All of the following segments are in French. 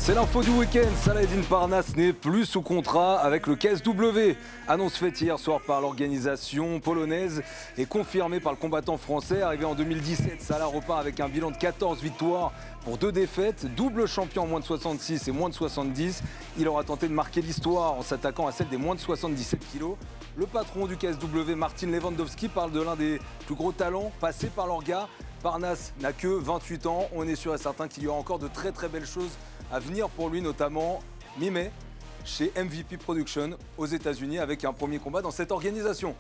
C'est l'info du week-end, Saladin Parnasse n'est plus sous contrat avec le KSW. Annonce faite hier soir par l'organisation polonaise et confirmée par le combattant français. Arrivé en 2017, Salah repart avec un bilan de 14 victoires pour 2 défaites. Double champion en moins de 66 et moins de 70. Il aura tenté de marquer l'histoire en s'attaquant à celle des moins de 77 kilos. Le patron du KSW, Martin Lewandowski, parle de l'un des plus gros talents passés par l'orga. Parnasse n'a que 28 ans. On est sûr et certain qu'il y aura encore de très très belles choses à venir pour lui, notamment mi-mai chez MVP Production aux États-Unis avec un premier combat dans cette organisation.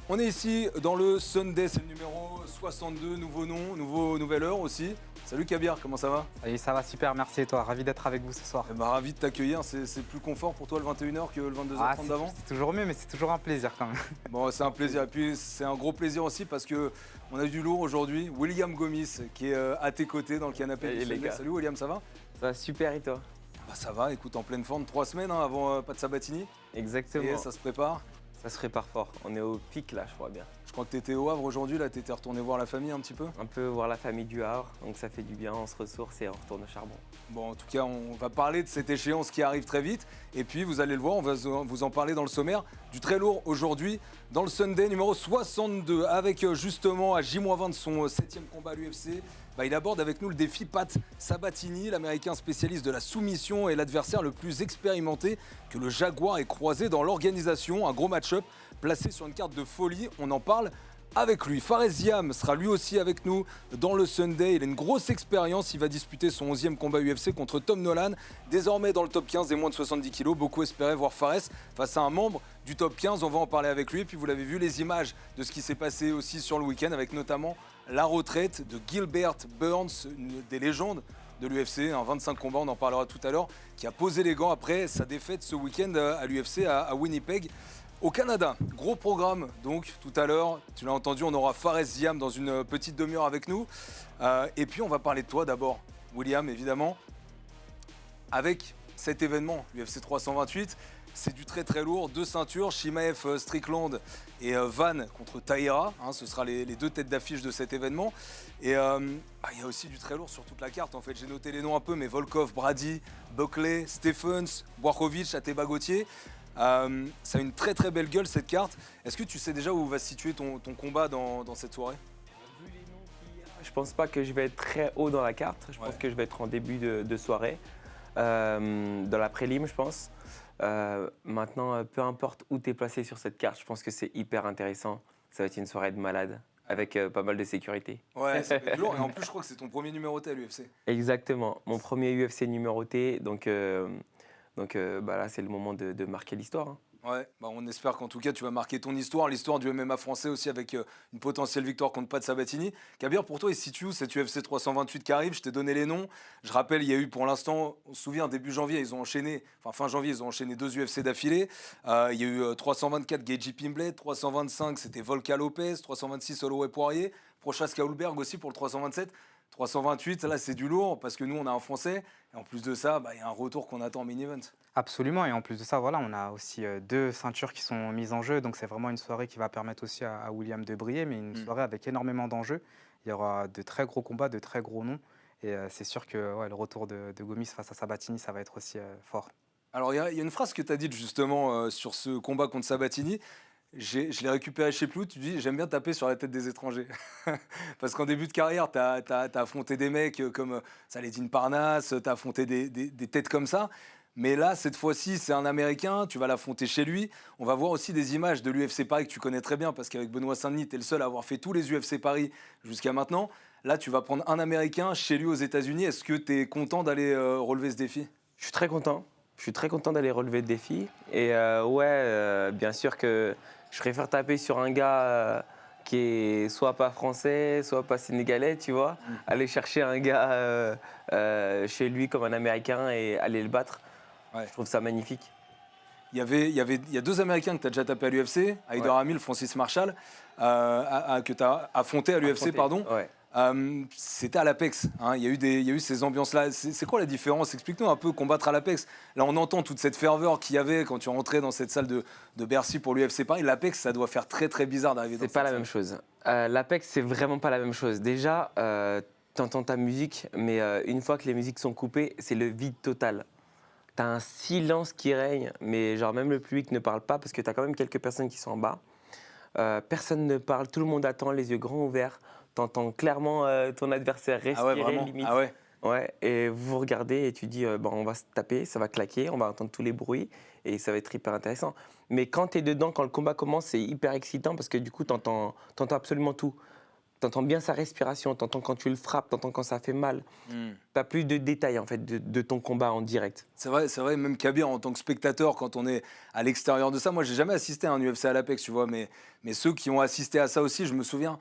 On est ici dans le Sunday, c'est le numéro 62, nouveau nom, nouvelle heure aussi. Salut Kabir, comment ça va? Oui, ça va super, merci et toi, ravi d'être avec vous ce soir. Ravi de t'accueillir, c'est plus confort pour toi le 21h que le 22h30 d'avant? C'est toujours mieux, mais c'est toujours un plaisir quand même. Bon, c'est un plaisir, et puis c'est un gros plaisir aussi parce qu'on a du lourd aujourd'hui. William Gomis qui est à tes côtés dans le canapé du Sunday. Salut William, ça va? Ça va super et toi? Ça va, écoute, en pleine forme, 3 semaines avant pas de Sabatini. Exactement. Et ça se prépare? Ça se prépare fort, on est au pic là, je crois bien. Je crois que tu étais au Havre aujourd'hui, là, tu étais retourné voir la famille un petit peu? Un peu voir la famille du Havre, donc ça fait du bien, on se ressource et on retourne au charbon. Bon, en tout cas, on va parler de cette échéance qui arrive très vite. Et puis, vous allez le voir, on va vous en parler dans le sommaire. Du très lourd aujourd'hui, dans le Sunday numéro 62, avec justement à J-20 de son 7e combat à l'UFC. Il aborde avec nous le défi Pat Sabatini, l'américain spécialiste de la soumission et l'adversaire le plus expérimenté que le Jaguar ait croisé dans l'organisation. Un gros match-up placé sur une carte de folie, on en parle avec lui. Fares Ziam sera lui aussi avec nous dans le Sunday. Il a une grosse expérience, il va disputer son 11e combat UFC contre Tom Nolan. Désormais dans le top 15 des moins de 70 kilos, beaucoup espéraient voir Fares face à un membre du top 15. On va en parler avec lui. Et puis vous l'avez vu, les images de ce qui s'est passé aussi sur le week-end avec notamment la retraite de Gilbert Burns, une des légendes de l'UFC, un 25 combats, on en parlera tout à l'heure, qui a posé les gants après sa défaite ce week-end à l'UFC à Winnipeg. Au Canada, gros programme donc tout à l'heure, tu l'as entendu, on aura Fares Ziam dans une petite demi-heure avec nous. Et puis on va parler de toi d'abord, William évidemment, avec cet événement, l'UFC 328. C'est du très très lourd, 2 ceintures, Chimaev Strickland et Van contre Taïra, ce sera les 2 têtes d'affiche de cet événement. Et il y a aussi du très lourd sur toute la carte en fait, j'ai noté les noms un peu, mais Volkov, Brady, Buckley, Stephens, Błachowicz, Ateba Gauthier. Ça a une très très belle gueule cette carte. Est-ce que tu sais déjà où va se situer ton combat dans cette soirée? Vu les noms qu'il y a, je pense pas que je vais être très haut dans la carte, je pense que je vais être en début de soirée, dans la prélim je pense. Maintenant, peu importe où tu es placé sur cette carte, je pense que c'est hyper intéressant. Ça va être une soirée de malade, avec pas mal de sécurité. Ouais, ça va être lourd. Et en plus, je crois que c'est ton premier numéroté à l'UFC. Exactement, mon premier UFC numéroté, donc là, c'est le moment de marquer l'histoire. Ouais, on espère qu'en tout cas, tu vas marquer ton histoire, l'histoire du MMA français aussi avec une potentielle victoire contre Pat Sabatini. Kabir, pour toi, il se situe où cette UFC 328 qui arrive? Je t'ai donné les noms. Je rappelle, il y a eu pour l'instant, on se souvient, début janvier, fin janvier, ils ont enchaîné 2 UFC d'affilée. Il y a eu 324 Gaethje Pimblet, 325 c'était Volka Lopez, 326 Holloway Poirier, Prochaska Hulberg aussi pour le 327. 328, là c'est du lourd parce que nous on a un Français et en plus de ça, il y a un retour qu'on attend en main-event. Absolument, et en plus de ça, voilà, on a aussi 2 ceintures qui sont mises en jeu, donc c'est vraiment une soirée qui va permettre aussi à William de briller, mais une soirée avec énormément d'enjeux. Il y aura de très gros combats, de très gros noms, et c'est sûr que le retour de Gomis face à Sabatini, ça va être aussi fort. Alors il y a une phrase que tu as dite justement sur ce combat contre Sabatini. Je l'ai récupéré chez Plou, tu dis j'aime bien taper sur la tête des étrangers. Parce qu'en début de carrière, tu as affronté des mecs comme Saladin Parnasse, tu as affronté des têtes comme ça. Mais là, cette fois-ci, c'est un Américain, tu vas l'affronter chez lui. On va voir aussi des images de l'UFC Paris que tu connais très bien, parce qu'avec Benoît Saint-Denis, tu es le seul à avoir fait tous les UFC Paris jusqu'à maintenant. Là, tu vas prendre un Américain chez lui aux États-Unis. Est-ce que tu es content d'aller relever ce défi? Je suis très content. Je suis très content d'aller relever le défi. Et bien sûr que je préfère taper sur un gars qui est soit pas français, soit pas sénégalais, tu vois. Aller chercher un gars chez lui comme un Américain et aller le battre. Ouais. Je trouve ça magnifique. Il y a 2 Américains que tu as déjà tapé à l'UFC, Haider Hamil, Francis Marshall, que tu as affronté à l'UFC, pardon. Ouais. C'était à l'Apex, il y a eu ces ambiances-là. C'est quoi la différence? Explique-nous un peu, combattre à l'Apex. Là, on entend toute cette ferveur qu'il y avait quand tu rentrais dans cette salle de Bercy pour l'UFC Paris. L'Apex, ça doit faire très très bizarre d'arriver dans cette salle. C'est pas la même chose. L'Apex, c'est vraiment pas la même chose. Déjà, t'entends ta musique, mais une fois que les musiques sont coupées, c'est le vide total. T'as un silence qui règne, mais genre même le public ne parle pas parce que t'as quand même quelques personnes qui sont en bas. Personne ne parle, tout le monde attend, les yeux grands ouverts. T'entends clairement ton adversaire Ah ouais, respirer vraiment. limite. Ah ouais. Ouais, et vous regardez et tu dis, bon, on va se taper, ça va claquer, on va entendre tous les bruits et ça va être hyper intéressant. Mais quand tu es dedans, quand le combat commence, c'est hyper excitant parce que du coup, tu entends absolument tout. Tu entends bien sa respiration, tu entends quand tu le frappes, tu entends quand ça fait mal. Hmm. Tu as plus de détails en fait de ton combat en direct. C'est vrai, même Kabir, en tant que spectateur, quand on est à l'extérieur de ça, moi j'ai jamais assisté à un UFC à l'Apex, tu vois, mais ceux qui ont assisté à ça aussi, je me souviens,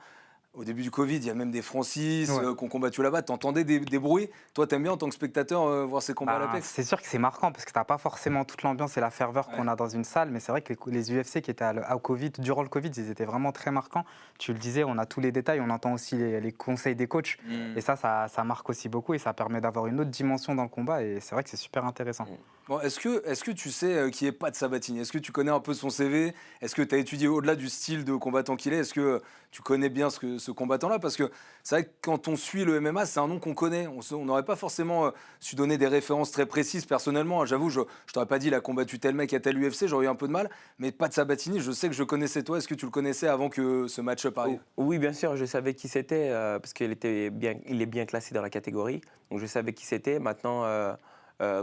au début du Covid, il y a même des Francis qui ont combattu là-bas, t'entendais des bruits. Toi, t'aimes bien en tant que spectateur voir ces combats à l'Apex? C'est sûr que c'est marquant parce que tu n'as pas forcément toute l'ambiance et la ferveur qu'on a dans une salle, mais c'est vrai que les UFC qui étaient au Covid, durant le Covid, ils étaient vraiment très marquants. Tu le disais, on a tous les détails, on entend aussi les conseils des coachs, et ça marque aussi beaucoup et ça permet d'avoir une autre dimension dans le combat, et c'est vrai que c'est super intéressant. Bon, est-ce que tu sais qui est Pat Sabatini? Est-ce que tu connais un peu son CV? Est-ce que tu as étudié au-delà du style de combattant qu'il est? Est-ce que tu connais bien ce combattant-là? Parce que c'est vrai que quand on suit le MMA, c'est un nom qu'on connaît. On n'aurait pas forcément su donner des références très précises personnellement. J'avoue, je t'aurais pas dit il a combattu tel mec à tel UFC, j'aurais eu un peu de mal. Mais Pat Sabatini, je sais que je connaissais toi. Est-ce que tu le connaissais avant que ce match-up arrive? Oui, bien sûr, je savais qui c'était parce qu'il est bien classé dans la catégorie. Donc je savais qui c'était. Maintenant,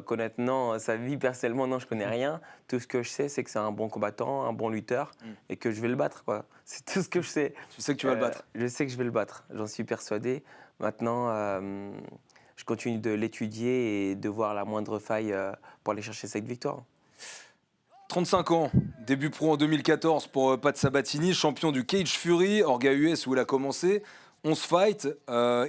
connaître sa vie personnellement, non, je connais rien. Tout ce que je sais, c'est que c'est un bon combattant, un bon lutteur et que je vais le battre, quoi. C'est tout ce que je sais. Tu sais que tu vas le battre? Je sais que je vais le battre, j'en suis persuadé. Maintenant, je continue de l'étudier et de voir la moindre faille pour aller chercher cette victoire. 35 ans, début pro en 2014 pour Pat Sabatini, champion du Cage Fury, Orga US où il a commencé. 11 fights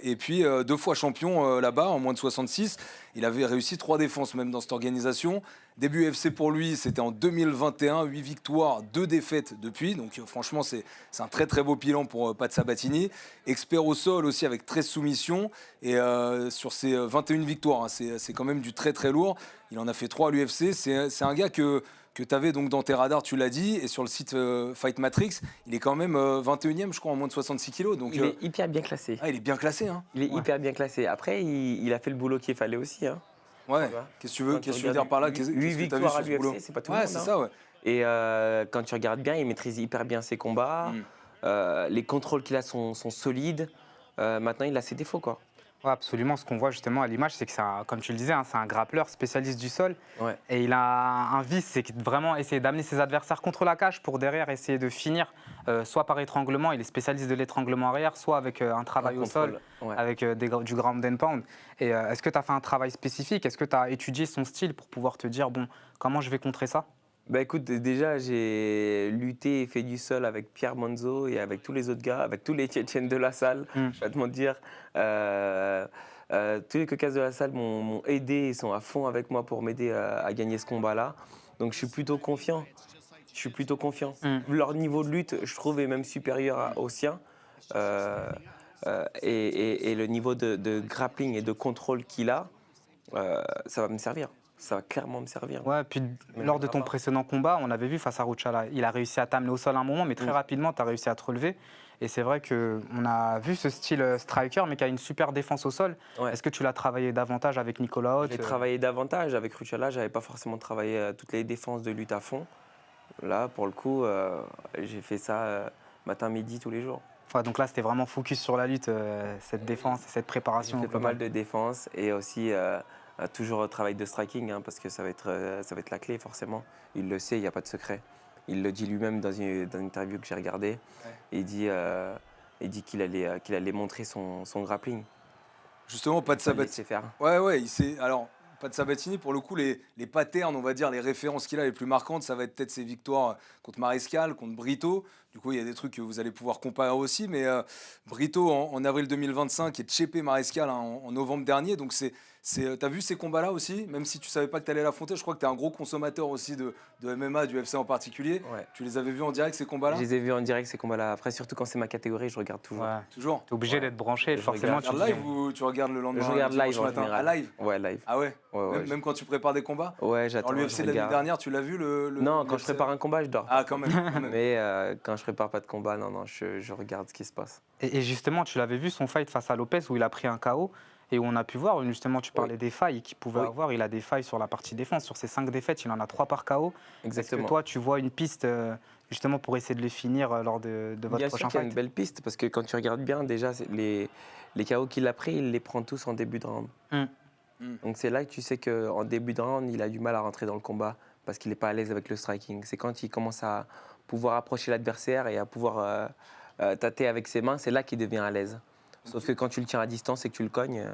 et puis 2 fois champion là-bas en moins de 66. Il avait réussi 3 défenses même dans cette organisation. Début UFC pour lui, c'était en 2021, 8 victoires, 2 défaites depuis. Donc franchement, c'est un très très beau bilan pour Pat Sabatini. Expert au sol aussi avec 13 soumissions. Et sur ses 21 victoires, hein, c'est quand même du très très lourd. Il en a fait 3 à l'UFC. C'est un gars que tu avais donc dans tes radars, tu l'as dit, et sur le site Fight Matrix, il est quand même 21e, je crois, en moins de 66 kilos. Donc, il est hyper bien classé. Ah, il est bien classé. Hein. Il est hyper bien classé. Après, il a fait le boulot qu'il fallait aussi. Hein. Ouais, qu'est-ce que tu veux dire par là? 8 victoires à l'UFC, c'est pas tout le monde. Ouais, c'est ça, ouais. Et quand tu regardes bien, il maîtrise hyper bien ses combats. Les contrôles qu'il a sont solides. Maintenant, il a ses défauts, quoi. Ouais, absolument. Ce qu'on voit justement à l'image, c'est que, comme tu le disais, hein, c'est un grappleur spécialiste du sol. Ouais. Et il a un vice, c'est vraiment essayer d'amener ses adversaires contre la cage pour derrière essayer de finir, soit par étranglement, il est spécialiste de l'étranglement arrière, soit avec un travail au sol, avec du ground and pound. Et est-ce que tu as fait un travail spécifique? Est-ce que tu as étudié son style pour pouvoir te dire, bon, comment je vais contrer ça? Bah écoute, déjà j'ai lutté et fait du sol avec Pierre Monzo et avec tous les autres gars, avec tous les Tchétchènes de la salle, je vais te mentir. Tous les cocasses de la salle m'ont aidé, ils sont à fond avec moi pour m'aider à gagner ce combat-là. Donc je suis plutôt confiant. Leur niveau de lutte, je trouve, est même supérieur au sien. Et le niveau de grappling et de contrôle qu'il a, ça va me servir. Ça va clairement me servir. Ouais, puis lors de ton précédent combat, on avait vu face à Ruchala, il a réussi à t'amener au sol à un moment, mais très rapidement, tu as réussi à te relever. Et c'est vrai qu'on a vu ce style striker, mais qui a une super défense au sol. Ouais. Est-ce que tu l'as travaillé davantage avec Nicolas Haute? J'ai travaillé davantage. Avec Ruchala, je n'avais pas forcément travaillé toutes les défenses de lutte à fond. Là, pour le coup, j'ai fait ça matin, midi, tous les jours. Ouais, donc là, c'était vraiment focus sur la lutte, cette défense et cette préparation. J'ai fait pas mal de défense et aussi toujours travail de striking, hein, parce que ça va être la clé, forcément. Il le sait, il n'y a pas de secret. Il le dit lui-même dans une interview que j'ai regardée. Ouais. Il dit qu'il allait montrer son grappling. Justement, Pat Sabatini. Ouais, il sait. Alors, Pat Sabatini, pour le coup, les patterns, on va dire, les références qu'il a les plus marquantes, ça va être peut-être ses victoires contre Mariscal, contre Brito. Du coup, il y a des trucs que vous allez pouvoir comparer aussi. Mais Brito en avril 2025 et Chepe Mariscal en novembre dernier. Donc, t'as vu ces combats-là aussi? Même si tu savais pas que tu allais l'affronter, je crois que tu es un gros consommateur aussi de MMA, du UFC en particulier. Ouais. Tu les avais vus en direct, ces combats-là? Je les ai vus en direct, ces combats-là. Après, surtout quand c'est ma catégorie, je regarde toujours. Ouais. Toujours? Tu es obligé d'être branché, forcément. Tu regardes live ou tu regardes le lendemain? Je regarde live matin. À live? Ouais, live. Ah ouais, même quand tu prépares des combats? Ouais, j'attends. Alors, l'UFC de l'année dernière, tu l'as vu Non, quand je prépare un combat, je dors. Ah, quand même. Mais quand je prépare pas de combat, non, je regarde ce qui se passe. Et justement, tu l'avais vu son fight face à Lopez où il a pris un KO et où on a pu voir, justement, tu parlais des failles qu'il pouvait Oui. avoir. Il a des failles sur la partie défense. Sur ses 5 défaites, il en a 3 par KO. Est-ce que Exactement. toi, tu vois une piste justement pour essayer de les finir lors de votre Bien prochain sûr qu'il y a fight? une belle piste, parce que quand tu regardes bien, déjà, les KO qu'il a pris, il les prend tous en début de round. Donc c'est là que tu sais qu'en début de round, il a du mal à rentrer dans le combat, parce qu'il n'est pas à l'aise avec le striking. C'est quand il commence à pouvoir approcher l'adversaire et à pouvoir tâter avec ses mains, c'est là qu'il devient à l'aise. Sauf que quand tu le tiens à distance et que tu le cognes,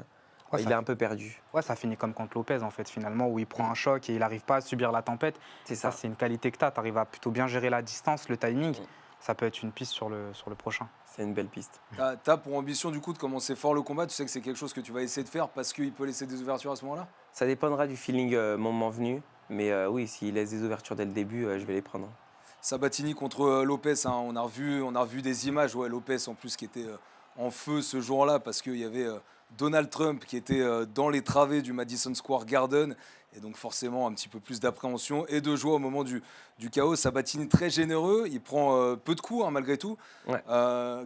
Ouais, il est un peu perdu. Ouais, ça finit comme contre Lopez, en fait, finalement, où il prend un choc et il n'arrive pas à subir la tempête. C'est Ça, ça. c'est une qualité que tu as. Tu arrives à plutôt bien gérer la distance, le timing. Ça peut être une piste sur le prochain. C'est une belle piste. T'as pour ambition du coup de commencer fort le combat. Tu sais que c'est quelque chose que tu vas essayer de faire parce qu'il peut laisser des ouvertures à ce moment-là. Ça dépendra du feeling moment venu. Mais oui, s'il laisse des ouvertures dès le début, je vais les prendre. Sabatini contre Lopez, hein. On a revu des images. Ouais, Lopez en plus qui était en feu ce jour-là parce qu'il y avait Donald Trump qui était dans les travées du Madison Square Garden. Et donc forcément un petit peu plus d'appréhension et de joie au moment du chaos. Sabatini très généreux, il prend peu de coups hein, malgré tout. Ouais.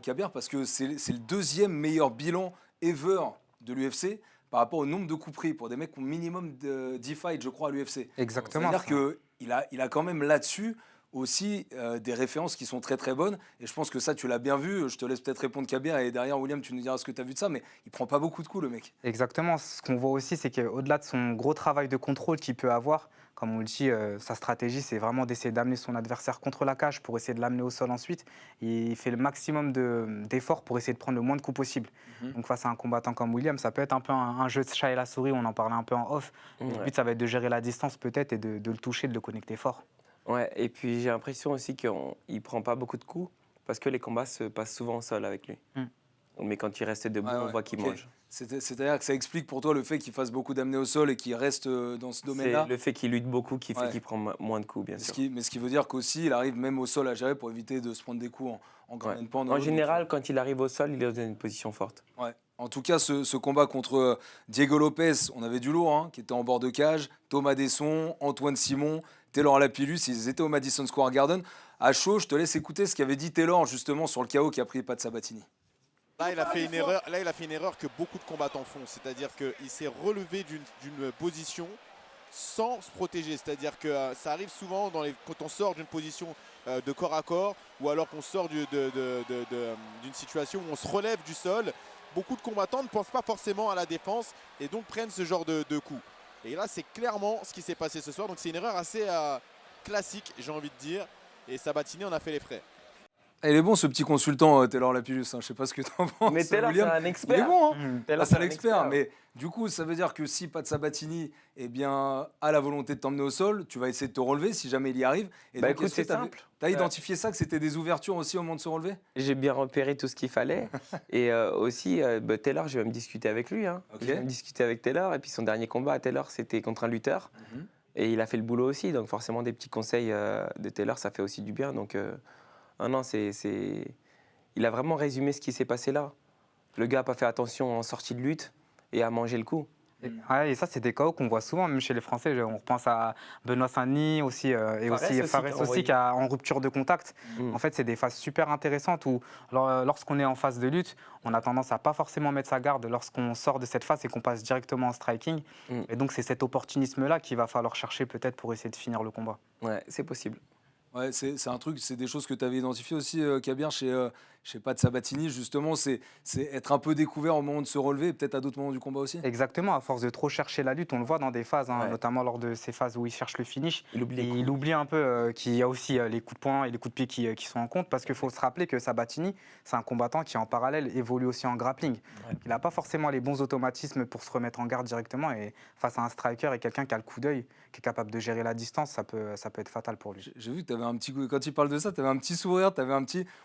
Kabir, parce que c'est le deuxième meilleur bilan ever de l'UFC par rapport au nombre de coups pris pour des mecs qui ont minimum de 10 fights, je crois, à l'UFC. Exactement. C'est-à-dire qu'il a quand même là-dessus aussi des références qui sont très très bonnes. Et je pense que ça, tu l'as bien vu. Je te laisse peut-être répondre, Kabir, et derrière, William, tu nous diras ce que tu as vu de ça. Mais il prend pas beaucoup de coups, le mec. Exactement. Ce qu'on voit aussi, c'est qu'au-delà de son gros travail de contrôle qu'il peut avoir, comme on le dit, sa stratégie, c'est vraiment d'essayer d'amener son adversaire contre la cage pour essayer de l'amener au sol ensuite. Il fait le maximum d'efforts pour essayer de prendre le moins de coups possible. Donc face à un combattant comme William, ça peut être un peu un jeu de chat et la souris, on en parlait un peu en off. Le but, ça va être de gérer la distance peut-être et de le toucher, de le connecter fort. Ouais, et puis j'ai l'impression aussi qu'il ne prend pas beaucoup de coups parce que les combats se passent souvent au sol avec lui. Mais quand il reste debout, on voit qu'il mange. C'est-à-dire que ça explique pour toi le fait qu'il fasse beaucoup d'amener au sol et qu'il reste dans ce domaine-là. C'est le fait qu'il lutte beaucoup qui fait qu'il prend moins de coups, bien sûr. Mais ce qui veut dire qu'aussi, il arrive même au sol à gérer pour éviter de se prendre des coups en grand pound. En général, quand il arrive au sol, il est dans une position forte. Ouais. En tout cas, ce combat contre Diego Lopez, on avait du lourd, hein, qui était en bord de cage. Thomas Desson, Antoine Simon, Taylor Lapillus, ils étaient au Madison Square Garden. À chaud, je te laisse écouter ce qu'avait dit Taylor justement sur le KO qui a pris Pat Sabatini. Là, il a fait une erreur que beaucoup de combattants font, c'est-à-dire qu'il s'est relevé d'une position sans se protéger. C'est-à-dire que ça arrive souvent quand on sort d'une position de corps à corps ou alors qu'on sort d'une situation où on se relève du sol. Beaucoup de combattants ne pensent pas forcément à la défense et donc prennent ce genre de coups. Et là, c'est clairement ce qui s'est passé ce soir. Donc c'est une erreur assez classique, j'ai envie de dire. Et Sabatini en a fait les frais. Il est bon ce petit consultant Taylor Lapillus, hein. Je sais pas ce que tu en penses. Mais Taylor, c'est un expert. Il est bon, hein. Taylor, C'est un expert. Mais du coup, ça veut dire que si Pat Sabatini a la volonté de t'emmener au sol, tu vas essayer de te relever si jamais il y arrive. Et donc, écoute, c'est simple. Tu as identifié ça, que c'était des ouvertures aussi au moment de se relever? J'ai bien repéré tout ce qu'il fallait. Et aussi, Taylor, je vais me discuter avec lui. Hein. Okay. Je vais me discuter avec Taylor. Et puis son dernier combat à Taylor, c'était contre un lutteur. Et il a fait le boulot aussi. Donc forcément, des petits conseils de Taylor, ça fait aussi du bien. Donc non, il a vraiment résumé ce qui s'est passé là. Le gars n'a pas fait attention en sortie de lutte et a mangé le coup. Et ça, c'est des KO qu'on voit souvent, même chez les Français. On repense à Benoît Saint-Denis aussi, et aussi Fares aussi, qui a en rupture de contact. En fait, c'est des phases super intéressantes où, lorsqu'on est en phase de lutte, on a tendance à pas forcément mettre sa garde lorsqu'on sort de cette phase et qu'on passe directement en striking. Et donc, c'est cet opportunisme-là qu'il va falloir chercher peut-être pour essayer de finir le combat. Ouais, c'est possible. Ouais, c'est un truc, c'est des choses que tu avais identifiées aussi, Kabir, chez Pat Sabatini, justement, c'est être un peu découvert au moment de se relever, et peut-être à d'autres moments du combat aussi. Exactement, à force de trop chercher la lutte, on le voit dans des phases, notamment lors de ces phases où il cherche le finish. Il oublie un peu qu'il y a aussi les coups de poing et les coups de pied qui sont en compte, parce qu'il faut se rappeler que Sabatini, c'est un combattant qui, en parallèle, évolue aussi en grappling. Il n'a pas forcément les bons automatismes pour se remettre en garde directement, et face à un striker et quelqu'un qui a le coup d'œil, qui est capable de gérer la distance, ça peut être fatal pour lui. J'ai vu que tu avais un petit coup, quand il parle de ça, tu avais un petit sourire,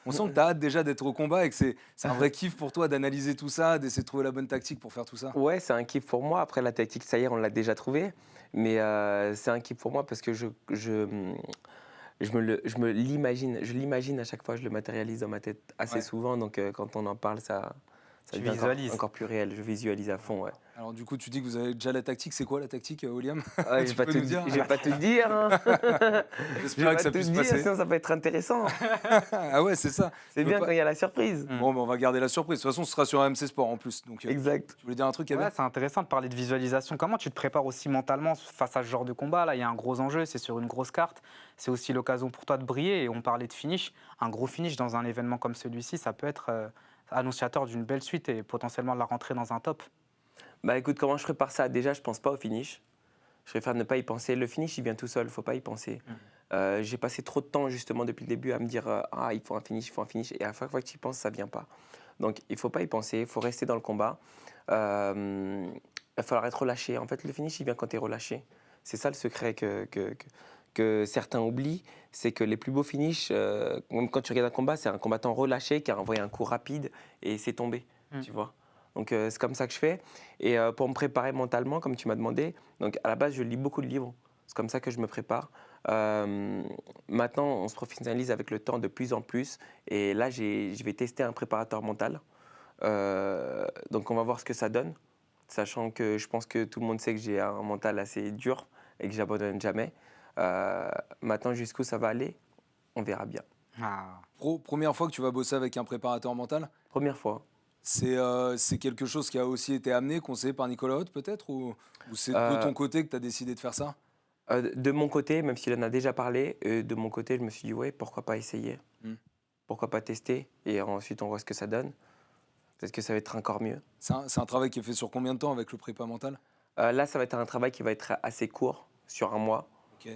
on sent que tu as hâte déjà d'être au combat et que c'est un vrai kiff pour toi d'analyser tout ça, d'essayer de trouver la bonne tactique pour faire tout ça. Ouais, c'est un kiff pour moi. Après, la tactique, ça y est, on l'a déjà trouvée. Mais c'est un kiff pour moi parce que je l'imagine à chaque fois, je le matérialise dans ma tête assez souvent. Donc quand on en parle, ça ça Tu devient visualises. encore plus réel. Je visualise à fond, ouais. Alors du coup, tu dis que vous avez déjà la tactique. C'est quoi la tactique, William? Ouais, Tu peux nous dire? je vais pas te dire. Hein. Je J'espère vais que ça pas te puisse dire, passer. sinon ça va être intéressant. Ah ouais, c'est ça. C'est Tu veux bien pas- quand il y a la surprise. Bon, on va garder la surprise. De toute façon, ce sera sur AMC Sport en plus. Donc, Exact. tu voulais dire un truc, Abel? Ouais, c'est intéressant de parler de visualisation. Comment tu te prépares aussi mentalement face à ce genre de combat? Là, il y a un gros enjeu, c'est sur une grosse carte. C'est aussi l'occasion pour toi de briller. Et on parlait de finish. Un gros finish dans un événement comme celui-ci, ça peut être annonciateur d'une belle suite et potentiellement de la rentrée dans un top. Bah écoute, comment je prépare ça? Déjà, je pense pas au finish. Je préfère ne pas y penser. Le finish, il vient tout seul, faut pas y penser. J'ai passé trop de temps justement depuis le début à me dire ah, il faut un finish, il faut un finish. Et à chaque fois que tu y penses, ça vient pas. Donc il faut pas y penser, il faut rester dans le combat. Il va falloir être relâché. En fait, le finish, il vient quand tu es relâché. C'est ça le secret que certains oublient. C'est que les plus beaux finishes, même quand tu regardes un combat, c'est un combattant relâché qui a envoyé un coup rapide et c'est tombé. Tu vois. Donc c'est comme ça que je fais. Et pour me préparer mentalement, comme tu m'as demandé, donc à la base, je lis beaucoup de livres. C'est comme ça que je me prépare. Maintenant, on se professionnalise avec le temps de plus en plus. Et là, je vais tester un préparateur mental. Donc on va voir ce que ça donne. Sachant que je pense que tout le monde sait que j'ai un mental assez dur et que j'abandonne jamais. Maintenant, jusqu'où ça va aller, on verra bien. Ah. Première fois que tu vas bosser avec un préparateur mental? Première fois. C'est quelque chose qui a aussi été amené, conseillé par Nicolas Haute peut-être, ou c'est de ton côté que tu as décidé de faire ça? De mon côté, même s'il en a déjà parlé, de mon côté, je me suis dit, ouais, pourquoi pas essayer? Pourquoi pas tester? Et ensuite, on voit ce que ça donne. Peut-être que ça va être encore mieux. C'est un travail qui est fait sur combien de temps avec le prépa mental? Là, ça va être un travail qui va être assez court, sur un mois. Ok.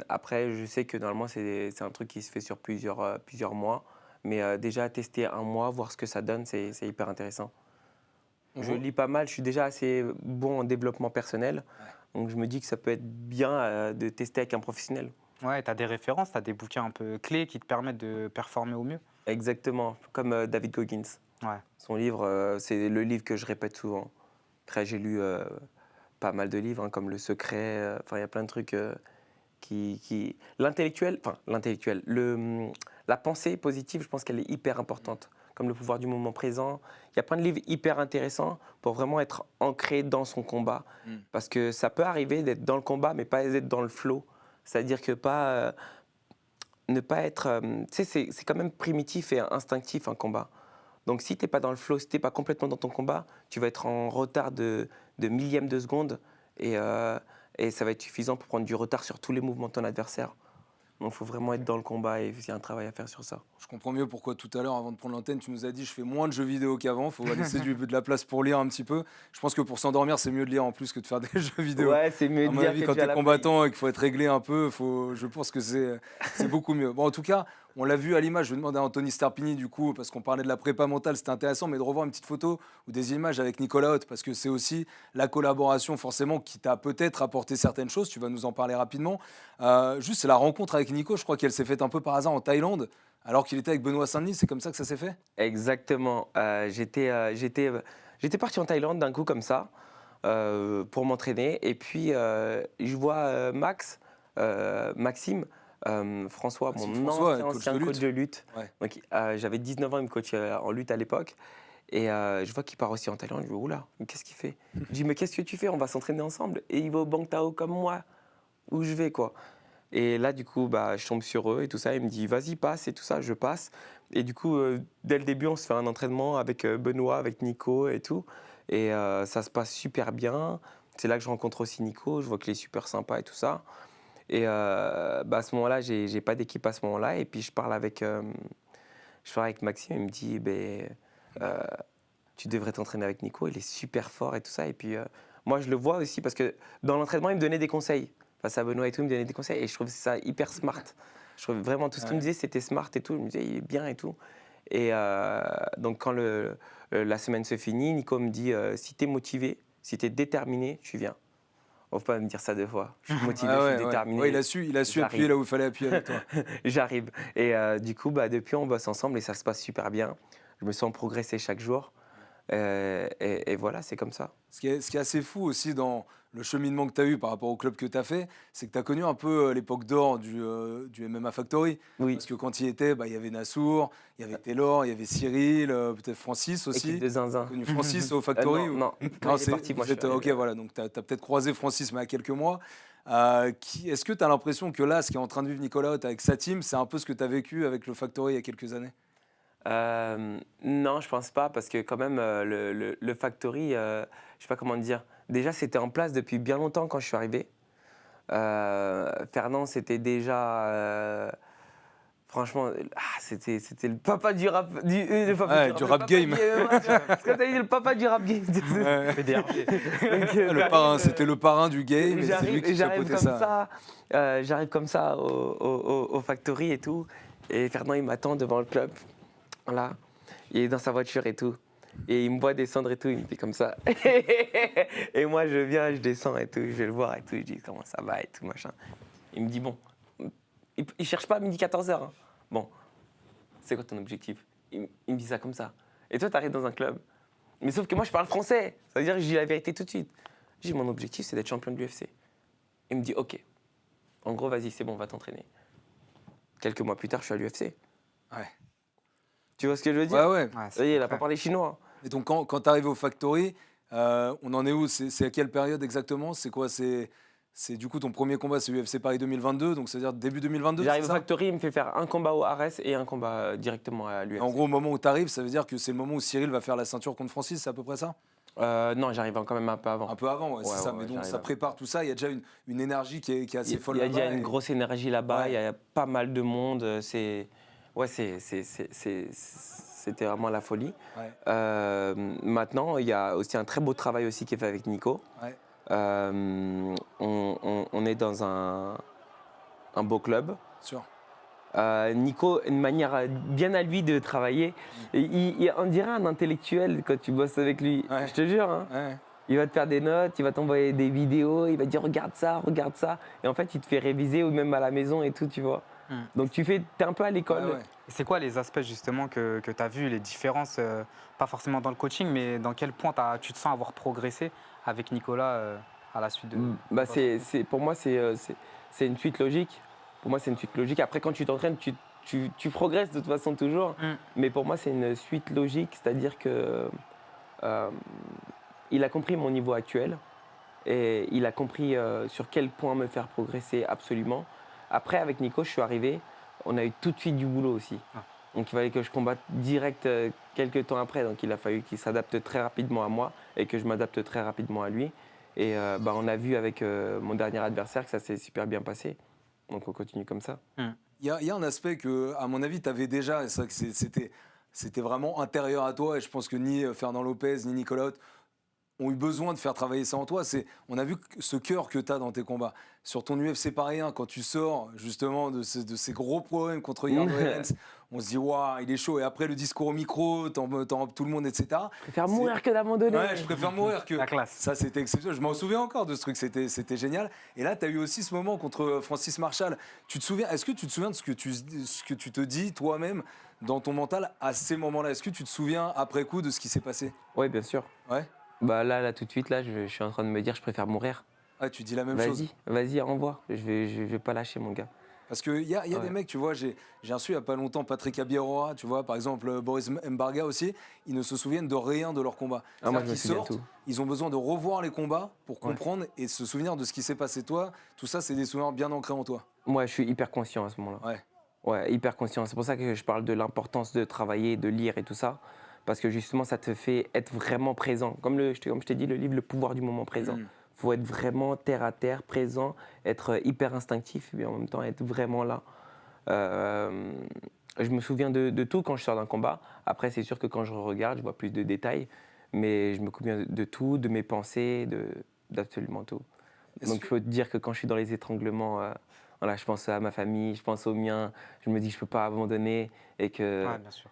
Après, je sais que normalement, c'est un truc qui se fait sur plusieurs mois. Mais déjà, tester un mois, voir ce que ça donne, c'est hyper intéressant. Je lis pas mal, je suis déjà assez bon en développement personnel. Donc je me dis que ça peut être bien de tester avec un professionnel. Ouais, tu as des références, tu as des bouquins un peu clés qui te permettent de performer au mieux. Exactement, comme David Goggins. Ouais. Son livre, c'est le livre que je répète souvent. Après, j'ai lu pas mal de livres, hein, comme Le Secret. Enfin, il y a plein de trucs L'intellectuel, la pensée positive, je pense qu'elle est hyper importante. Comme Le Pouvoir du moment présent. Il y a plein de livres hyper intéressants pour vraiment être ancré dans son combat. Parce que ça peut arriver d'être dans le combat, mais pas être dans le flow. C'est-à-dire que ne pas être... tu sais, c'est quand même primitif et instinctif un combat. Donc si tu n'es pas dans le flow, si tu n'es pas complètement dans ton combat, tu vas être en retard de millième de seconde et ça va être suffisant pour prendre du retard sur tous les mouvements de ton adversaire. Donc il faut vraiment être dans le combat et il y a un travail à faire sur ça. Je comprends mieux pourquoi tout à l'heure, avant de prendre l'antenne, tu nous as dit je fais moins de jeux vidéo qu'avant, il faut laisser de la place pour lire un petit peu. Je pense que pour s'endormir, c'est mieux de lire en plus que de faire des jeux vidéo. Ouais, c'est mieux à de mon lire avis, que quand de tu es la combattant et qu'il faut être réglé un peu, je pense que c'est beaucoup mieux. Bon, en tout cas, on l'a vu à l'image. Je vais demander à Anthony Starpini, du coup, parce qu'on parlait de la prépa mentale, c'était intéressant, mais de revoir une petite photo ou des images avec Nicolas Haute, parce que c'est aussi la collaboration, forcément, qui t'a peut-être apporté certaines choses. Tu vas nous en parler rapidement. Juste, c'est la rencontre avec Nico, je crois qu'elle s'est faite un peu par hasard en Thaïlande, alors qu'il était avec Benoît Saint-Denis. C'est comme ça que ça s'est fait? Exactement. J'étais parti en Thaïlande d'un coup comme ça pour m'entraîner. Et puis, je vois Maxime, François, Maxime mon François, ancien coach de lutte. Ouais. Donc, j'avais 19 ans, il me coachait en lutte à l'époque. Et je vois qu'il part aussi en Thaïlande. Je dis, oula, qu'est-ce qu'il fait? Je dis, mais qu'est-ce que tu fais? On va s'entraîner ensemble. Et il va au Bang Tao comme moi. Où je vais, quoi. Et là, du coup, je tombe sur eux et tout ça. Il me dit, vas-y, passe et tout ça. Je passe. Et du coup, dès le début, on se fait un entraînement avec Benoît, avec Nico et tout. Et ça se passe super bien. C'est là que je rencontre aussi Nico. Je vois qu'il est super sympa et tout ça. Et à ce moment-là, j'ai pas d'équipe à ce moment-là. Et puis, je parle avec Maxime. Il me dit, tu devrais t'entraîner avec Nico. Il est super fort et tout ça. Et puis, moi, je le vois aussi parce que dans l'entraînement, il me donnait des conseils. Face à Benoît et tout, il me donnait des conseils. Et je trouve ça hyper smart. Je trouve vraiment tout ce qu'il me disait, c'était smart et tout. Je me disais, il est bien et tout. Et donc, quand la semaine se finit, Nico me dit, si tu es motivé, si tu es déterminé, tu viens. On ne faut pas me dire ça deux fois. Je suis motivé, je suis déterminé. Ouais, il a su appuyer là où il fallait appuyer avec toi. J'arrive. Et du coup, depuis, on bosse ensemble et ça se passe super bien. Je me sens progresser chaque jour. Et voilà, c'est comme ça. Ce qui est assez fou aussi dans le cheminement que tu as eu par rapport au club que tu as fait, c'est que tu as connu un peu l'époque d'or du MMA Factory. Oui. Parce que quand il y était, il y avait Nassour, il y avait Taylor, il y avait Cyril, peut-être Francis aussi. Équipe de zinzin. Connu Francis au Factory Non, ou- quand il est parti, moi, je suis ok, arrivé. voilà, donc tu as peut-être croisé Francis, mais à quelques mois. Est-ce que tu as l'impression que là, ce qui est en train de vivre Nicolas Haute avec sa team, c'est un peu ce que tu as vécu avec le Factory il y a quelques années? Non, je pense pas, parce que quand même, le Factory, je sais pas comment dire. Déjà, c'était en place depuis bien longtemps quand je suis arrivé. Fernand, c'était déjà. Franchement, c'était le papa du rap. Le papa Du le rap papa game. Parce que t'as dit le papa du rap game. PDRG. Le parrain, c'était le parrain du game et c'est lui J'arrive qui j'arrive chapeautait comme ça. ça, j'arrive comme ça au Factory et tout. Et Fernand, il m'attend devant le club. Voilà. Il est dans sa voiture et tout. Et il me voit descendre et tout, il me fait comme ça. Et moi, je viens, je descends et tout, je vais le voir et tout. Je dis comment ça va et tout, machin. Il me dit bon, il cherche pas à midi 14h. Hein. Bon, c'est quoi ton objectif? Il me dit ça comme ça. Et toi, tu arrives dans un club. Mais sauf que moi, je parle français. Ça veut dire que je dis la vérité tout de suite. Je dis mon objectif, c'est d'être champion de l'UFC. Il me dit ok. En gros, vas-y, c'est bon, on va t'entraîner. Quelques mois plus tard, je suis à l'UFC. Ouais. Tu vois ce que je veux dire? Ouais, ouais. Ouais, Ça y est, il n'a pas concret. parlé chinois. Et donc, quand tu arrives au Factory, on en est où? C'est à quelle période exactement? C'est quoi? C'est du coup ton premier combat, c'est UFC Paris 2022, donc c'est-à-dire début 2022? J'arrive c'est au ça? Factory, il me fait faire un combat au Ares et un combat directement à Et l'UFC. en gros, au moment où tu arrives, ça veut dire que c'est le moment où Cyril va faire la ceinture contre Francis, c'est à peu près ça? Non, j'arrive quand même un peu avant. Un peu avant, ouais, c'est Ouais, ça. ouais, Mais donc, j'arrive ça avant. prépare tout ça. Il y a déjà une énergie qui est assez folle Il y a là-bas. déjà une grosse énergie là-bas, Ouais. il y a pas mal de monde. C'était vraiment la folie. Ouais. Maintenant, il y a aussi un très beau travail aussi qui est fait avec Nico. Ouais. On est dans un beau club. Sûr. Nico, une manière bien à lui de travailler. On dirait un intellectuel quand tu bosses avec lui. Ouais. Je te jure. Hein. Ouais. Il va te faire des notes, il va t'envoyer des vidéos, il va te dire regarde ça, regarde ça. Et en fait, il te fait réviser ou même à la maison et tout, tu vois. Donc t'es un peu à l'école. Ouais, ouais. Et c'est quoi les aspects justement que tu as vus, les différences, pas forcément dans le coaching, mais dans quel point tu te sens avoir progressé avec Nicolas à la suite de... Bah, pour moi, c'est une suite logique. Pour moi, c'est une suite logique. Après, quand tu t'entraînes, tu progresses de toute façon toujours. Mais pour moi, c'est une suite logique, c'est-à-dire que il a compris mon niveau actuel et il a compris sur quel point me faire progresser absolument. Après, avec Nico, je suis arrivé, on a eu tout de suite du boulot aussi. Donc, il fallait que je combatte direct quelques temps après. Donc, il a fallu qu'il s'adapte très rapidement à moi et que je m'adapte très rapidement à lui. Et on a vu avec mon dernier adversaire que ça s'est super bien passé. Donc, on continue comme ça. Il y a un aspect que, à mon avis, tu avais déjà. Et c'est vrai que c'était vraiment intérieur à toi. Et je pense que ni Fernand Lopez, ni Nicolas Haute ont eu besoin de faire travailler ça en toi. On a vu ce cœur que tu as dans tes combats. Sur ton UFC Paris 1, quand tu sors justement de ces gros problèmes contre Yarno Evans, on se dit waouh, il est chaud. Et après le discours au micro, tout le monde, etc. Je préfère mourir que d'abandonner. Ouais, je préfère mourir que. La classe. Ça, c'était exceptionnel. Je m'en souviens encore de ce truc. C'était génial. Et là, tu as eu aussi ce moment contre Francis Marshall. Est-ce que tu te souviens de ce que tu te dis toi-même dans ton mental à ces moments-là? Est-ce que tu te souviens après coup de ce qui s'est passé? Oui, bien sûr. Ouais. Bah là, tout de suite, là, je suis en train de me dire, je préfère mourir. Ouais, tu dis la même chose. Vas-y, envoie. Je vais pas lâcher, mon gars. Parce qu'il y a des mecs, tu vois, j'ai reçu il n'y a pas longtemps Patrick Abiarora, tu vois, par exemple Boris Mbarga aussi, ils ne se souviennent de rien de leur combat. Moi, je me Qu'ils souviens de sortent, tout. ils ont besoin de revoir les combats pour comprendre et se souvenir de ce qui s'est passé toi. Tout ça, c'est des souvenirs bien ancrés en toi. Moi, je suis hyper conscient à ce moment-là. Ouais. Ouais, hyper conscient. C'est pour ça que je parle de l'importance de travailler, de lire et tout ça. Parce que justement, ça te fait être vraiment présent. Comme je t'ai dit, le livre Le pouvoir du moment présent. Il faut être vraiment terre à terre, présent, être hyper instinctif, mais en même temps être vraiment là. Je me souviens de tout quand je sors d'un combat. Après, c'est sûr que quand je regarde, je vois plus de détails. Mais je me souviens de tout, de mes pensées, d'absolument tout. Donc, il faut te dire que quand je suis dans les étranglements, voilà, je pense à ma famille, je pense aux miens. Je me dis que je ne peux pas abandonner et que... Ouais, bien sûr.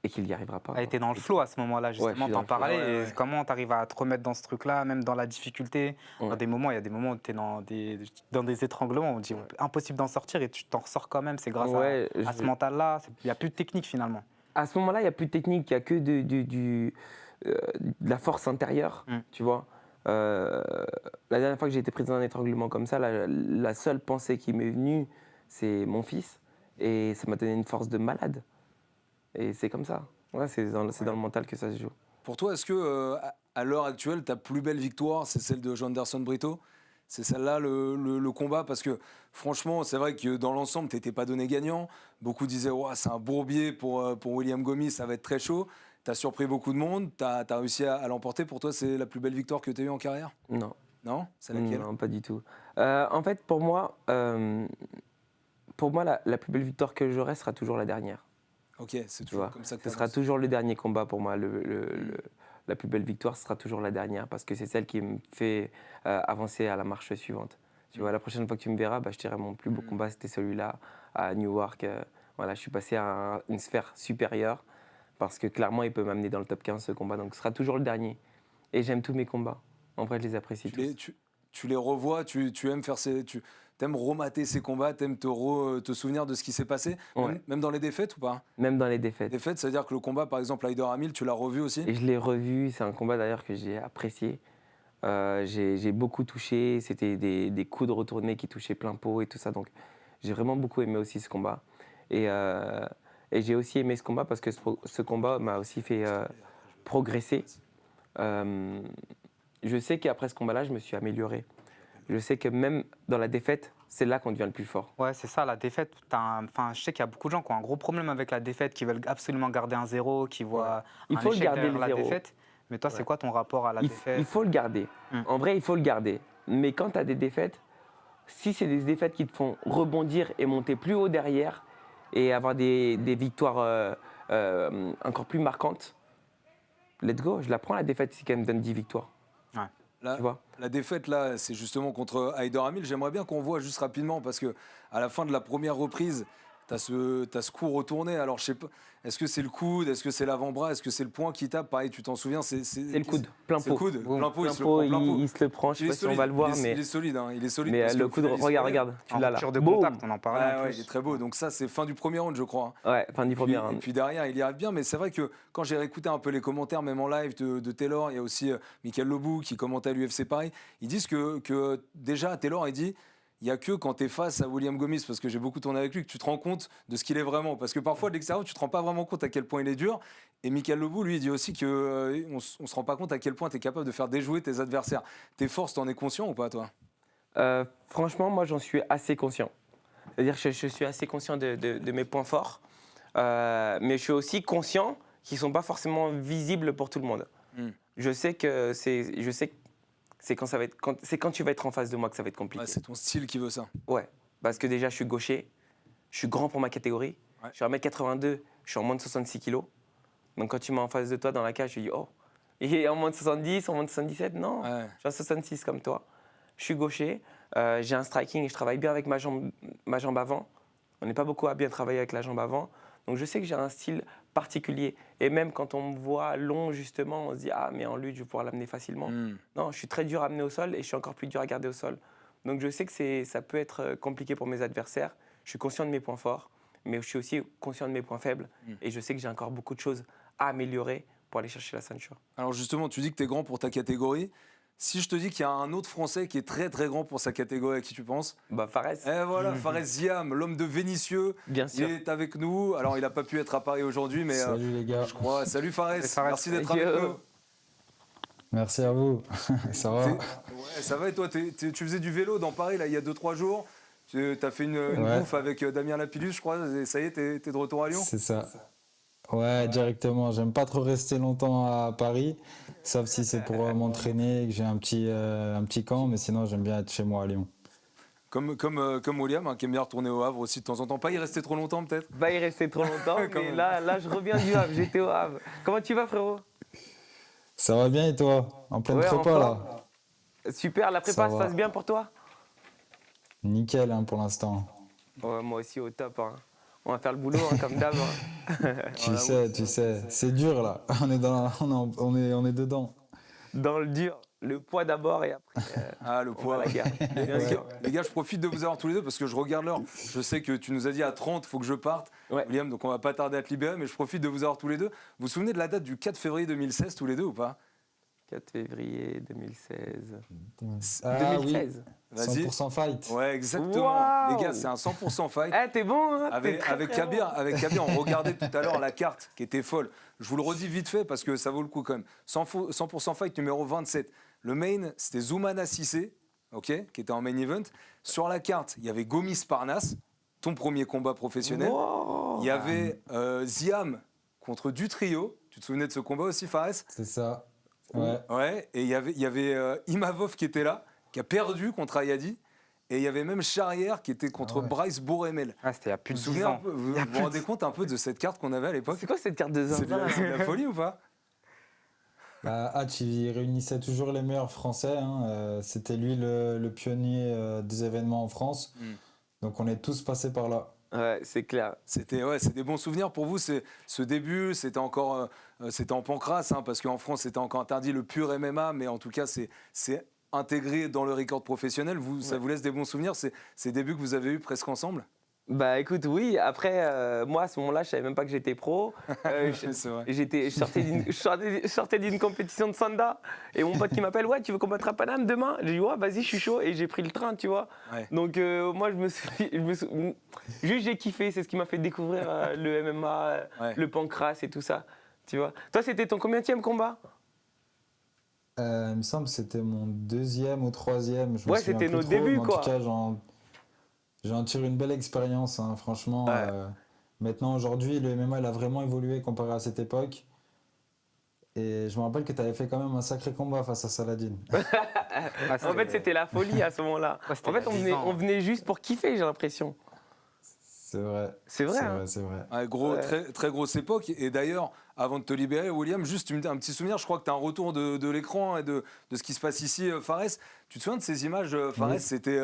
Et qu'il n'y arrivera pas. Tu été dans le flow à ce moment-là, justement, je suis dans t'en le flow. parlais. Ouais. Et comment tu arrives à te remettre dans ce truc-là, même dans la difficulté? Ouais. Il y a des moments où tu es dans des étranglements, on dit impossible d'en sortir et tu t'en ressors quand même. C'est grâce à ce mental-là. Il n'y a plus de technique finalement. À ce moment-là, il n'y a plus de technique, il n'y a que de la force intérieure, tu vois. La dernière fois que j'ai été pris dans un étranglement comme ça, la seule pensée qui m'est venue, c'est mon fils. Et ça m'a donné une force de malade. Et c'est comme ça. Ouais, c'est dans le mental que ça se joue. Pour toi, est-ce que à l'heure actuelle, ta plus belle victoire, c'est celle de Janderson Brito? C'est celle-là le combat? Parce que franchement, c'est vrai que dans l'ensemble, tu n'étais pas donné gagnant. Beaucoup disaient ouais, c'est un bourbier pour William Gomis, ça va être très chaud. Tu as surpris beaucoup de monde, tu as réussi à l'emporter. Pour toi, c'est la plus belle victoire que tu as eue en carrière? Non. Non? C'est laquelle? Non, pas du tout. En fait, pour moi, la plus belle victoire que j'aurai sera toujours la dernière. Ok, c'est Tu toujours vois, comme ça que ce tu sera toujours le dernier combat pour moi. La plus belle victoire sera toujours la dernière parce que c'est celle qui me fait avancer à la marche suivante. Tu vois, la prochaine fois que tu me verras, je dirai mon plus beau combat, c'était celui-là à Newark. Voilà, je suis passé à une sphère supérieure parce que clairement, il peut m'amener dans le top 15 ce combat. Donc, ce sera toujours le dernier. Et j'aime tous mes combats. En vrai, je les apprécie tous. Tu les revois, tu aimes faire tu aimes remater ces combats, tu aimes te souvenir de ce qui s'est passé, Ouais. même dans les défaites ou pas? Même dans les défaites. Défaites, c'est-à-dire que le combat, par exemple, Haider Hamil, tu l'as revu aussi? Et je l'ai revu. C'est un combat d'ailleurs que j'ai apprécié. J'ai beaucoup touché. C'était des coups de retournée qui touchaient plein pot et tout ça. Donc, j'ai vraiment beaucoup aimé aussi ce combat. Et j'ai aussi aimé ce combat parce que ce combat m'a aussi fait progresser. Je sais qu'après ce combat-là, je me suis amélioré. Je sais que même dans la défaite, c'est là qu'on devient le plus fort. Ouais, c'est ça, la défaite. Je sais qu'il y a beaucoup de gens qui ont un gros problème avec la défaite, qui veulent absolument garder un zéro, qui voient Il un faut le échec garder, derrière le la zéro. défaite. Mais toi, c'est Ouais. quoi ton rapport à la défaite? Il faut le garder. En vrai, il faut le garder. Mais quand tu as des défaites, si c'est des défaites qui te font rebondir et monter plus haut derrière et avoir des victoires encore plus marquantes, let's go. Je la prends la défaite si elle me donne 10 victoires. Tu vois. La défaite, là, c'est justement contre Haider Hamil. J'aimerais bien qu'on voit juste rapidement, parce que à la fin de la première reprise, tu as ce coup retourné. Alors, je sais pas, est-ce que c'est le coude, est-ce que c'est l'avant-bras, est-ce que c'est le poing qui tape? Pareil, tu t'en souviens? C'est le coude, plein C'est le pot. coude, plein pot, Plein il se le pot, prend plein pot. il se le prend. Je sais pas si on va le voir, mais Il est solide, hein, il est solide. mais parce le qu'au coude, final, il se regarde, relève. regarde. Tu En l'as là. rupture de Boum. contact, on en parlait en Ouais, plus. il est très beau. Donc ça, c'est fin du premier round, je crois. Ouais, fin du premier Et round. puis derrière, il y arrive bien. Mais c'est vrai que quand j'ai réécouté un peu les commentaires, même en live de Taylor, il y a aussi Michael Lobou qui commentait à l'UFC Paris. Ils disent que déjà, Taylor, il dit il n'y a que quand tu es face à William Gomis, parce que j'ai beaucoup tourné avec lui, que tu te rends compte de ce qu'il est vraiment. Parce que parfois, de l'extérieur, tu ne te rends pas vraiment compte à quel point il est dur. Et Michael Lobou, lui, il dit aussi qu'on ne se rend pas compte à quel point tu es capable de faire déjouer tes adversaires. Tes forces, tu en es conscient ou pas, toi? Franchement, moi, j'en suis assez conscient. C'est-à-dire que je suis assez conscient de mes points forts. Mais je suis aussi conscient qu'ils ne sont pas forcément visibles pour tout le monde. Je sais que c'est quand tu vas être en face de moi que ça va être compliqué. Ouais, c'est ton style qui veut ça. Ouais, parce que déjà, je suis gaucher, je suis grand pour ma catégorie, Ouais. je suis 1m82, je suis en moins de 66 kg. Donc quand tu mets en face de toi dans la cage, je dis oh, il est en moins de 70, en moins de 77, non, Ouais. je suis en 66 comme toi. Je suis gaucher, j'ai un striking et je travaille bien avec ma jambe avant. On n'est pas beaucoup à bien travailler avec la jambe avant. Donc je sais que j'ai un style particulier. Et même quand on me voit long, justement, on se dit ah, mais en lutte, je vais pouvoir l'amener facilement. Non, je suis très dur à amener au sol et je suis encore plus dur à garder au sol. Donc je sais que ça peut être compliqué pour mes adversaires. Je suis conscient de mes points forts, mais je suis aussi conscient de mes points faibles. Et je sais que j'ai encore beaucoup de choses à améliorer pour aller chercher la ceinture. Alors justement, tu dis que tu es grand pour ta catégorie. Si je te dis qu'il y a un autre Français qui est très très grand pour sa catégorie, à qui tu penses? Fares. Eh voilà, Fares Ziam, l'homme de Vénissieux, Bien il sûr. est avec nous. Alors il n'a pas pu être à Paris aujourd'hui, mais Salut les gars, je crois. Salut Fares, Salut Fares. merci d'être Yo. avec nous. merci à vous. Ça va? Ouais, ça va et toi, tu faisais du vélo dans Paris là, il y a 2-3 jours. Tu as fait une Ouais. bouffe avec Damien Lapillus, je crois. Et ça y est, t'es de retour à Lyon? C'est ça. Ouais, directement. J'aime pas trop rester longtemps à Paris, sauf si c'est pour m'entraîner et que j'ai un petit camp, mais sinon j'aime bien être chez moi à Lyon. Comme William, hein, qui aime bien retourner au Havre aussi de temps en temps. Pas y rester trop longtemps peut-être? Va y rester trop longtemps, Quand mais même. là, je reviens du Havre. J'étais au Havre. Comment tu vas, frérot? Ça va bien et toi? En pleine Ouais, en prépa forme. là? Super, la prépa Ça se va. passe bien pour toi? Nickel hein, pour l'instant. Ouais, moi aussi au top. Hein. On va faire le boulot hein, comme d'hab. Hein. Tu sais, c'est dur là. On est dedans. Dans le dur, le poids d'abord et après Le on poids. va à la guerre. Bien sûr. Les gars, je profite de vous avoir tous les deux parce que je regarde l'heure. Je sais que tu nous as dit à 30, il faut que je parte. Ouais. William, donc on va pas tarder à te libérer, mais je profite de vous avoir tous les deux. Vous vous souvenez de la date du 4 février 2016, tous les deux ou pas? 4 février 2016. Ah oui, 2013. Vas-y. 100% fight. Ouais, exactement. Waouh. Les gars, c'est un 100% fight. Eh, t'es bon, hein? Avec, avec Kabir, on regardait tout à l'heure la carte qui était folle. Je vous le redis vite fait parce que ça vaut le coup quand même. 100% fight numéro 27. Le main, c'était Zoumana Cissé, ok, qui était en main event. Sur la carte, il y avait Gomis Parnasse, ton premier combat professionnel. Wow. Il y avait Ziam contre Dutrio. Tu te souvenais de ce combat aussi, Fares? C'est ça. Ouais. Ouais. Et il y avait Imavov qui était là, qui a perdu contre Ayadi. Et il y avait même Charrière qui était contre Ah ouais. Bryce Bourremel. Ah, c'était il y a plus Vous de vous 10 souvenez un ans. peu, vous vous rendez compte un peu de cette carte qu'on avait à l'époque? C'est quoi cette carte de C'est de, zinzin? la- c'est de la folie ou pas? Bah, Hatch, il réunissait toujours les meilleurs Français, hein. C'était lui le pionnier des événements en France. Mm. Donc on est tous passés par là. Ouais, c'est clair. C'était c'est des bons souvenirs pour vous. C'est ce début, c'était encore c'était en pancrace, hein, parce qu'en France c'était encore interdit le pur MMA, mais en tout cas c'est intégré dans le record professionnel. Vous, ça vous laisse des bons souvenirs, ces débuts que vous avez eus presque ensemble? Bah écoute, oui, après, moi à ce moment-là, je savais même pas que j'étais pro. C'est vrai. Je sortais d'une compétition de Sanda et mon pote qui m'appelle, ouais, tu veux combattre à Paname demain? J'ai dit, ouais, vas-y, je suis chaud et j'ai pris le train, tu vois. Ouais. Donc moi, juste j'ai kiffé, c'est ce qui m'a fait découvrir le MMA, Ouais. le pancrace et tout ça, tu vois. Toi, c'était ton combienième combat? Il me semble que c'était mon deuxième ou troisième. Je me Ouais, souviens c'était plus nos trop, débuts, mais en quoi. tout cas, j'en tire une belle expérience, hein, franchement. Ouais. Maintenant, aujourd'hui, le MMA il a vraiment évolué comparé à cette époque. Et je me rappelle que tu avais fait quand même un sacré combat face à Saladin. Ah, En fait, c'était la folie à ce moment-là. Ouais, c'était En fait, il y a 10 ans. on venait juste pour kiffer, j'ai l'impression. C'est vrai. C'est vrai, C'est hein. vrai, c'est vrai. Ouais, gros, Ouais. très, très grosse époque. Et d'ailleurs, avant de te libérer, William, juste un petit souvenir. Je crois que tu as un retour de l'écran et de ce qui se passe ici, Fares. Tu te souviens de ces images, Fares? Oui. C'était,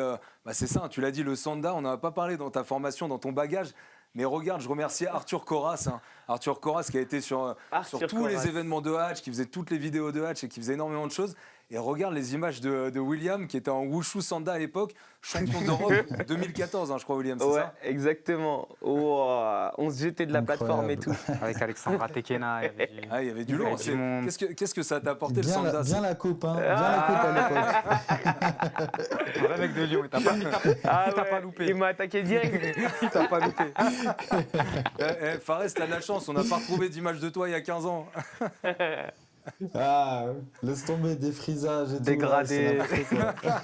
c'est ça, tu l'as dit, le Sanda. On n'en a pas parlé dans ta formation, dans ton bagage. Mais regarde, je remercie Arthur Corras. Hein. Arthur Corras qui a été sur Arthur tous Corras. les événements de Hatch, qui faisait toutes les vidéos de Hatch et qui faisait énormément de choses. Et regarde les images de William, qui était en Wushu Sanda à l'époque, champion d'Europe 2014, hein, je crois, William, c'est Ouais, ça? exactement. Oh, on se jetait de la plateforme et tout. Incroyable. Avec Alexandra Tekena. Il y avait du- Ah, il y avait du Il y lourd. avait du monde. Qu'est-ce que ça t'a apporté le Bien Sanda? bien la coupe, hein. Bien la coupe à l'époque. Un vrai mec de Lyon. T'as Ah pas ouais, loupé. il m'a attaqué direct. T'as pas loupé. Fares, t'as de la chance, on n'a pas retrouvé d'image de toi il y a 15 ans. Ah, laisse tomber, défrisage et tout. Dégradé. Ouais, c'est n'importe quoi.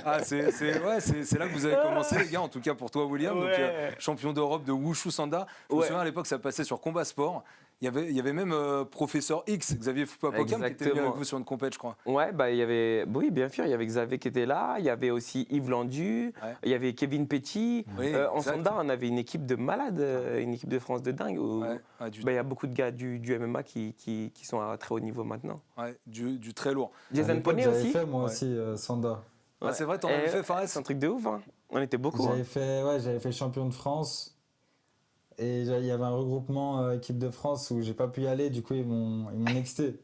Ah, c'est là que vous avez commencé, les gars, en tout cas pour toi, William. Donc, Ouais. champion d'Europe de Wushu Sanda. Je me Ouais. souviens à l'époque, ça passait sur Combat Sport. Il y avait même Professeur X, Xavier Fupapokam, qui était venu Exactement. avec vous sur une compète, je crois. Ouais, bah, il y avait, oui, bien sûr, il y avait Xavier qui était là, il y avait aussi Yves Landu, Ouais. il y avait Kevin Petit. Oui, En exact. Sanda, on avait une équipe de malades, une équipe de France de dingue. Où, Ouais, ouais, du, bah, il y a beaucoup de gars du MMA qui sont à très haut niveau maintenant. ouais, du très lourd. À Jason l'époque, Poney j'avais aussi. fait moi Ouais. aussi, Sanda. Ah, c'est vrai, t'en avais fait, Fares? C'est un truc de ouf, hein. On était beaucoup. hein. J'avais fait champion de France. Et il y avait un regroupement équipe de France où j'ai pas pu y aller, du coup ils m'ont nexté.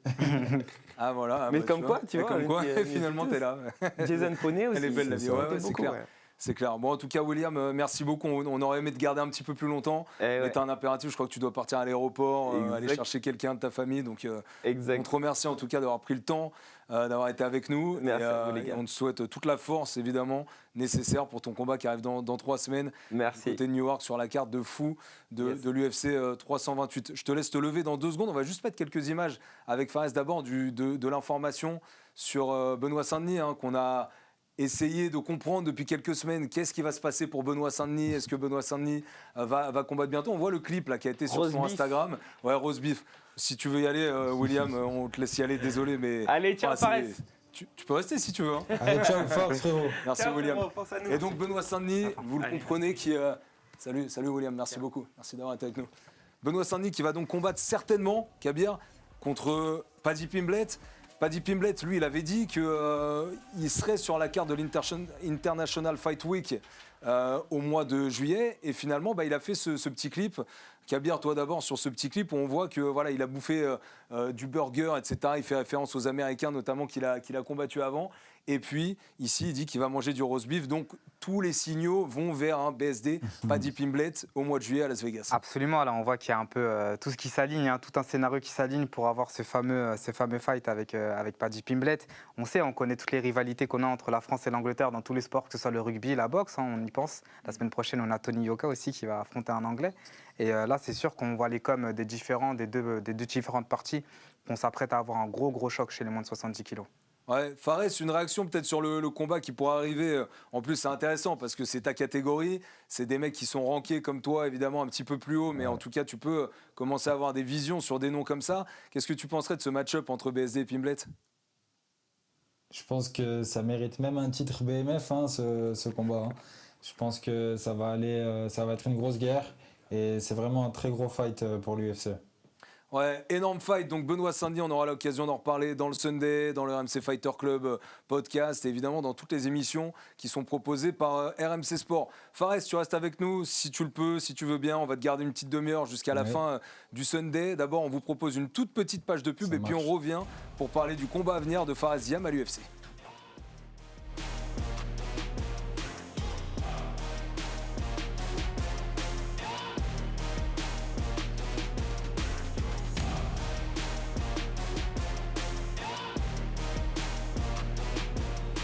Ah, voilà. Mais bah, comme quoi, tu Et vois, comme on quoi, était- finalement, on t'es était là. Jason Poney aussi. Elle est belle, la vie. Ouais, on était ouais, c'est beaucoup, clair. ouais. C'est clair. Bon, en tout cas, William, merci beaucoup. On aurait aimé te garder un petit peu plus longtemps. Eh ouais, Mais t'as un impératif, je crois que tu dois partir à l'aéroport, aller Exact. chercher quelqu'un de ta famille. Donc, on exact. te remercie en tout cas d'avoir pris le temps, d'avoir été avec nous. Merci et, à vous, les et gars. on te souhaite toute la force, évidemment, nécessaire pour ton combat qui arrive dans 3 semaines. Merci. Côté de New York, sur la carte de fou Yes. de l'UFC 328. Je te laisse te lever dans 2 secondes. On va juste mettre quelques images avec Fares d'abord de l'information sur Benoît Saint-Denis, hein, qu'on a essayé de comprendre depuis quelques semaines. Qu'est-ce qui va se passer pour Benoît Saint-Denis? Est-ce que Benoît Saint-Denis va combattre bientôt? On voit le clip là, qui a été sur Rose son beef. Instagram. Ouais, Rose Beef. Si tu veux y aller, William, on te laisse y aller. Désolé, mais... Allez, ciao, c'est- Fares. tu peux rester si tu veux. hein. Allez, ciao, force frérot. Merci, Ciao, William. frérot, pense à nous. Et donc Benoît Saint-Denis, vous le Allez. comprenez, qui salut William, merci beaucoup, merci d'avoir été avec nous. Benoît Saint-Denis qui va donc combattre certainement, Kabir, contre Paddy Pimblett. Paddy Pimblett, lui, il avait dit qu'il serait sur la carte de l'International Fight Week au mois de juillet. Et finalement, il a fait ce petit clip. Kabir, toi d'abord, sur ce petit clip, où on voit que voilà, il a bouffé du burger, etc. Il fait référence aux Américains, notamment, qu'il a combattu avant. Et puis, ici, il dit qu'il va manger du roast beef. Donc, tous les signaux vont vers un BSD, Paddy Pimblett, au mois de juillet à Las Vegas. Absolument, là on voit qu'il y a un peu tout ce qui s'aligne, hein, tout un scénario qui s'aligne pour avoir ce fameux fight avec Paddy Pimblett. On connaît toutes les rivalités qu'on a entre la France et l'Angleterre dans tous les sports, que ce soit le rugby, la boxe, hein, on y pense. La semaine prochaine, on a Tony Yoka aussi qui va affronter un Anglais. Et là, c'est sûr qu'on voit les coms des deux différentes parties, qu'on s'apprête à avoir un gros choc chez les moins de 70 kilos. Ouais, Fares, une réaction peut-être sur le combat qui pourra arriver. En plus, c'est intéressant parce que c'est ta catégorie. C'est des mecs qui sont rankés comme toi, évidemment, un petit peu plus haut. Mais en tout cas, tu peux commencer à avoir des visions sur des noms comme ça. Qu'est-ce que tu penserais de ce match-up entre BSD et Pimblett ? Je pense que ça mérite même un titre BMF, hein, ce combat. Hein. Je pense que ça va être une grosse guerre. Et c'est vraiment un très gros fight pour l'UFC. Ouais, énorme fight. Donc Benoît Saint-Denis, on aura l'occasion d'en reparler dans le Sunday, dans le RMC Fighter Club podcast et évidemment dans toutes les émissions qui sont proposées par RMC Sport. Fares, tu restes avec nous si tu le peux, si tu veux bien. On va te garder une petite demi-heure jusqu'à la fin du Sunday. D'abord, on vous propose une toute petite page de pub puis on revient pour parler du combat à venir de Fares Ziam à l'UFC.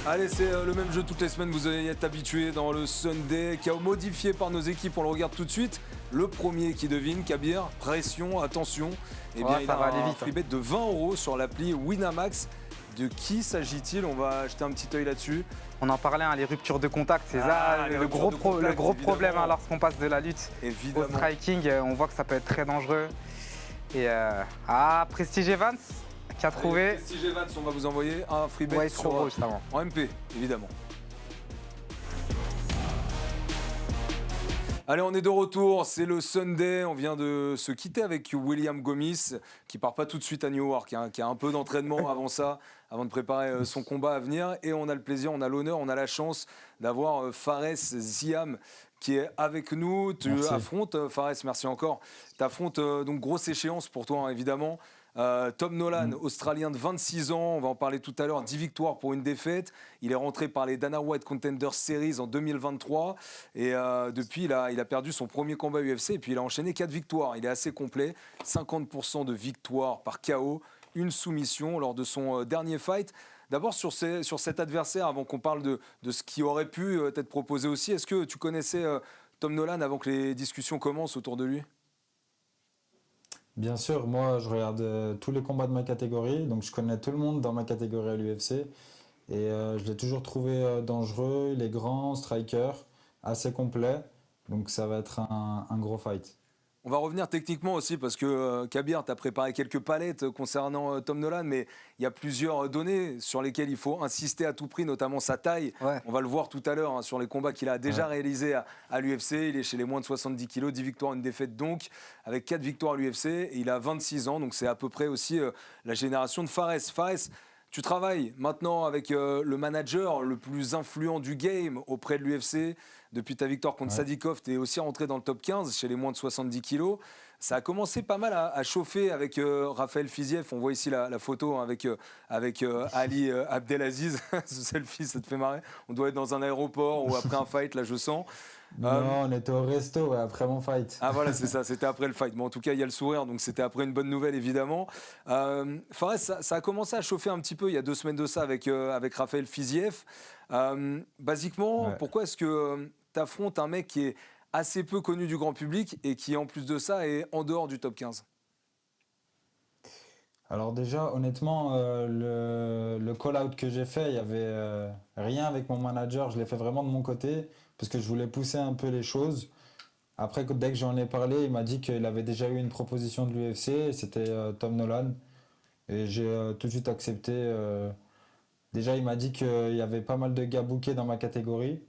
Allez, c'est le même jeu toutes les semaines, vous allez être habitués dans le Sunday, KO modifié par nos équipes, on le regarde tout de suite. Le premier qui devine, Kabir, pression, attention. Eh bien, il a un free bet de 20 € sur l'appli Winamax. De qui s'agit-il ? On va jeter un petit œil là-dessus. On en parlait, hein, les ruptures de contact, c'est ça le gros problème hein, lorsqu'on passe de la lutte au striking. On voit que ça peut être très dangereux. Et Prestige Evans qui a trouvé. Prestige Evans, on va vous envoyer un free bet en MP, évidemment. Allez, on est de retour, c'est le Sunday, on vient de se quitter avec William Gomis, qui part pas tout de suite à Newark, hein, qui a un peu d'entraînement avant ça, avant de préparer son combat à venir. Et on a le plaisir, on a l'honneur, on a la chance d'avoir Fares Ziam qui est avec nous. Tu affrontes, Fares, merci encore, tu affrontes donc grosse échéance pour toi, hein, évidemment. Tom Nolan, Australien de 26 ans, on va en parler tout à l'heure, 10 victoires pour une défaite. Il est rentré par les Dana White Contender Series en 2023 et depuis il a perdu son premier combat UFC et puis il a enchaîné 4 victoires. Il est assez complet, 50% de victoires par KO, une soumission lors de son dernier fight. D'abord sur cet adversaire, avant qu'on parle de ce qui aurait pu être proposé aussi, est-ce que tu connaissais Tom Nolan avant que les discussions commencent autour de lui ? Bien sûr, moi je regarde tous les combats de ma catégorie, donc je connais tout le monde dans ma catégorie à l'UFC et je l'ai toujours trouvé dangereux, il est grand, striker, assez complet, donc ça va être un gros fight. On va revenir techniquement aussi parce que Kabir, tu as préparé quelques palettes concernant Tom Nolan, mais il y a plusieurs données sur lesquelles il faut insister à tout prix, notamment sa taille. Ouais. On va le voir tout à l'heure hein, sur les combats qu'il a déjà réalisés à l'UFC. Il est chez les moins de 70 kilos, 10 victoires, une défaite donc, avec 4 victoires à l'UFC. Et il a 26 ans, donc c'est à peu près aussi la génération de Fares. Fares, tu travailles maintenant avec le manager le plus influent du game auprès de l'UFC. Depuis ta victoire contre Sadikov, tu es aussi rentré dans le top 15 chez les moins de 70 kilos. Ça a commencé pas mal à chauffer avec Raphaël Fiziev. On voit ici la photo hein, avec Ali Abdelaziz. Ce selfie, ça te fait marrer. On doit être dans un aéroport ou après un fight, là je sens. Non, on était au resto après mon fight. Ah voilà, c'est ça, c'était après le fight. Bon, en tout cas, il y a le sourire, donc c'était après une bonne nouvelle, évidemment. Fares, ça a commencé à chauffer un petit peu il y a 2 semaines de ça avec Raphaël Fiziev. Basiquement, pourquoi est-ce que tu affrontes un mec qui est assez peu connu du grand public et qui, en plus de ça, est en dehors du top 15 ? Alors déjà, honnêtement, le call-out que j'ai fait, il n'y avait rien avec mon manager. Je l'ai fait vraiment de mon côté parce que je voulais pousser un peu les choses. Après, dès que j'en ai parlé, il m'a dit qu'il avait déjà eu une proposition de l'UFC. C'était Tom Nolan. Et j'ai tout de suite accepté. Déjà, il m'a dit qu'il y avait pas mal de gars bookés dans ma catégorie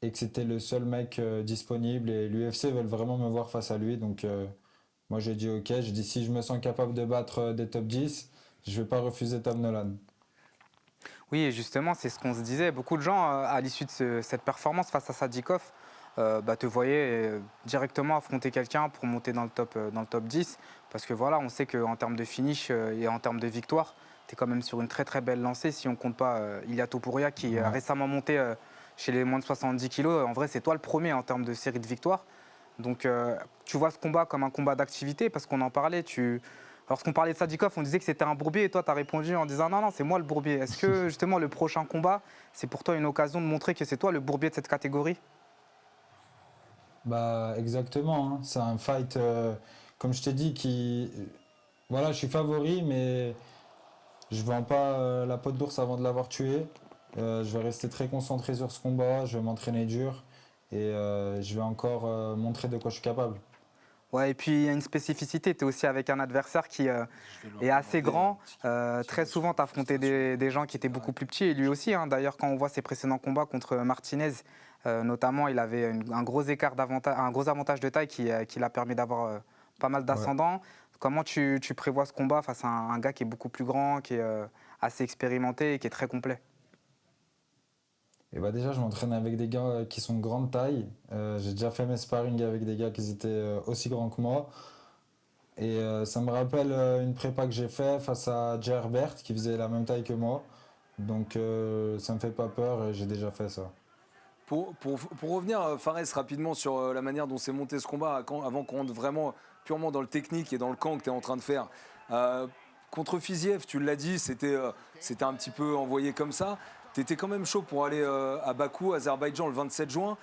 et que c'était le seul mec disponible. Et l'UFC veulent vraiment me voir face à lui. Donc, moi, j'ai dit OK. J'ai dit si je me sens capable de battre des top 10, je ne vais pas refuser Tom Nolan. Oui, et justement, c'est ce qu'on se disait. Beaucoup de gens, à l'issue de cette performance face à Sadikov, te voyaient directement affronter quelqu'un pour monter dans le top 10. Parce que voilà, on sait qu'en termes de finish et en termes de victoire, tu es quand même sur une très très belle lancée. Si on ne compte pas Ilia Topuria qui a Ouais. récemment monté chez les moins de 70 kilos. En vrai, c'est toi le premier en termes de série de victoires. Donc, tu vois ce combat comme un combat d'activité parce qu'on en parlait. Lorsqu'on parlait de Sadikov, on disait que c'était un bourbier et toi, tu as répondu en disant non, non, c'est moi le bourbier. Est-ce que justement le prochain combat, c'est pour toi une occasion de montrer que c'est toi le bourbier de cette catégorie? Bah, exactement, hein. C'est un fight, comme je t'ai dit, voilà, je suis favori, mais je vends pas la peau d'ours avant de l'avoir tué. Je vais rester très concentré sur ce combat, je vais m'entraîner dur et je vais encore montrer de quoi je suis capable. Ouais, et puis il y a une spécificité, tu es aussi avec un adversaire qui Je vais leur est assez demander un grand. petit- Très souvent, tu as affronté des gens qui étaient beaucoup plus petits, et lui aussi. Hein. D'ailleurs, quand on voit ses précédents combats contre Martinez, notamment, il avait un gros écart d'avantage, un gros avantage de taille qui l'a permis d'avoir pas mal Ouais. d'ascendant. Comment tu prévois ce combat face à un gars qui est beaucoup plus grand, qui est assez expérimenté et qui est très complet? Et bah déjà, je m'entraîne avec des gars qui sont de grande taille. J'ai déjà fait mes sparring avec des gars qui étaient aussi grands que moi. Et ça me rappelle une prépa que j'ai fait face à Jay Herbert qui faisait la même taille que moi. Donc ça me fait pas peur et j'ai déjà fait ça. Pour revenir, Fares, rapidement sur la manière dont s'est monté ce combat, avant qu'on rentre vraiment purement dans le technique et dans le camp que tu es en train de faire. Euh, Contre Fiziev, tu l'as dit, c'était un petit peu envoyé comme ça. Tu étais quand même chaud pour aller à Bakou, Azerbaïdjan, le 27 juin.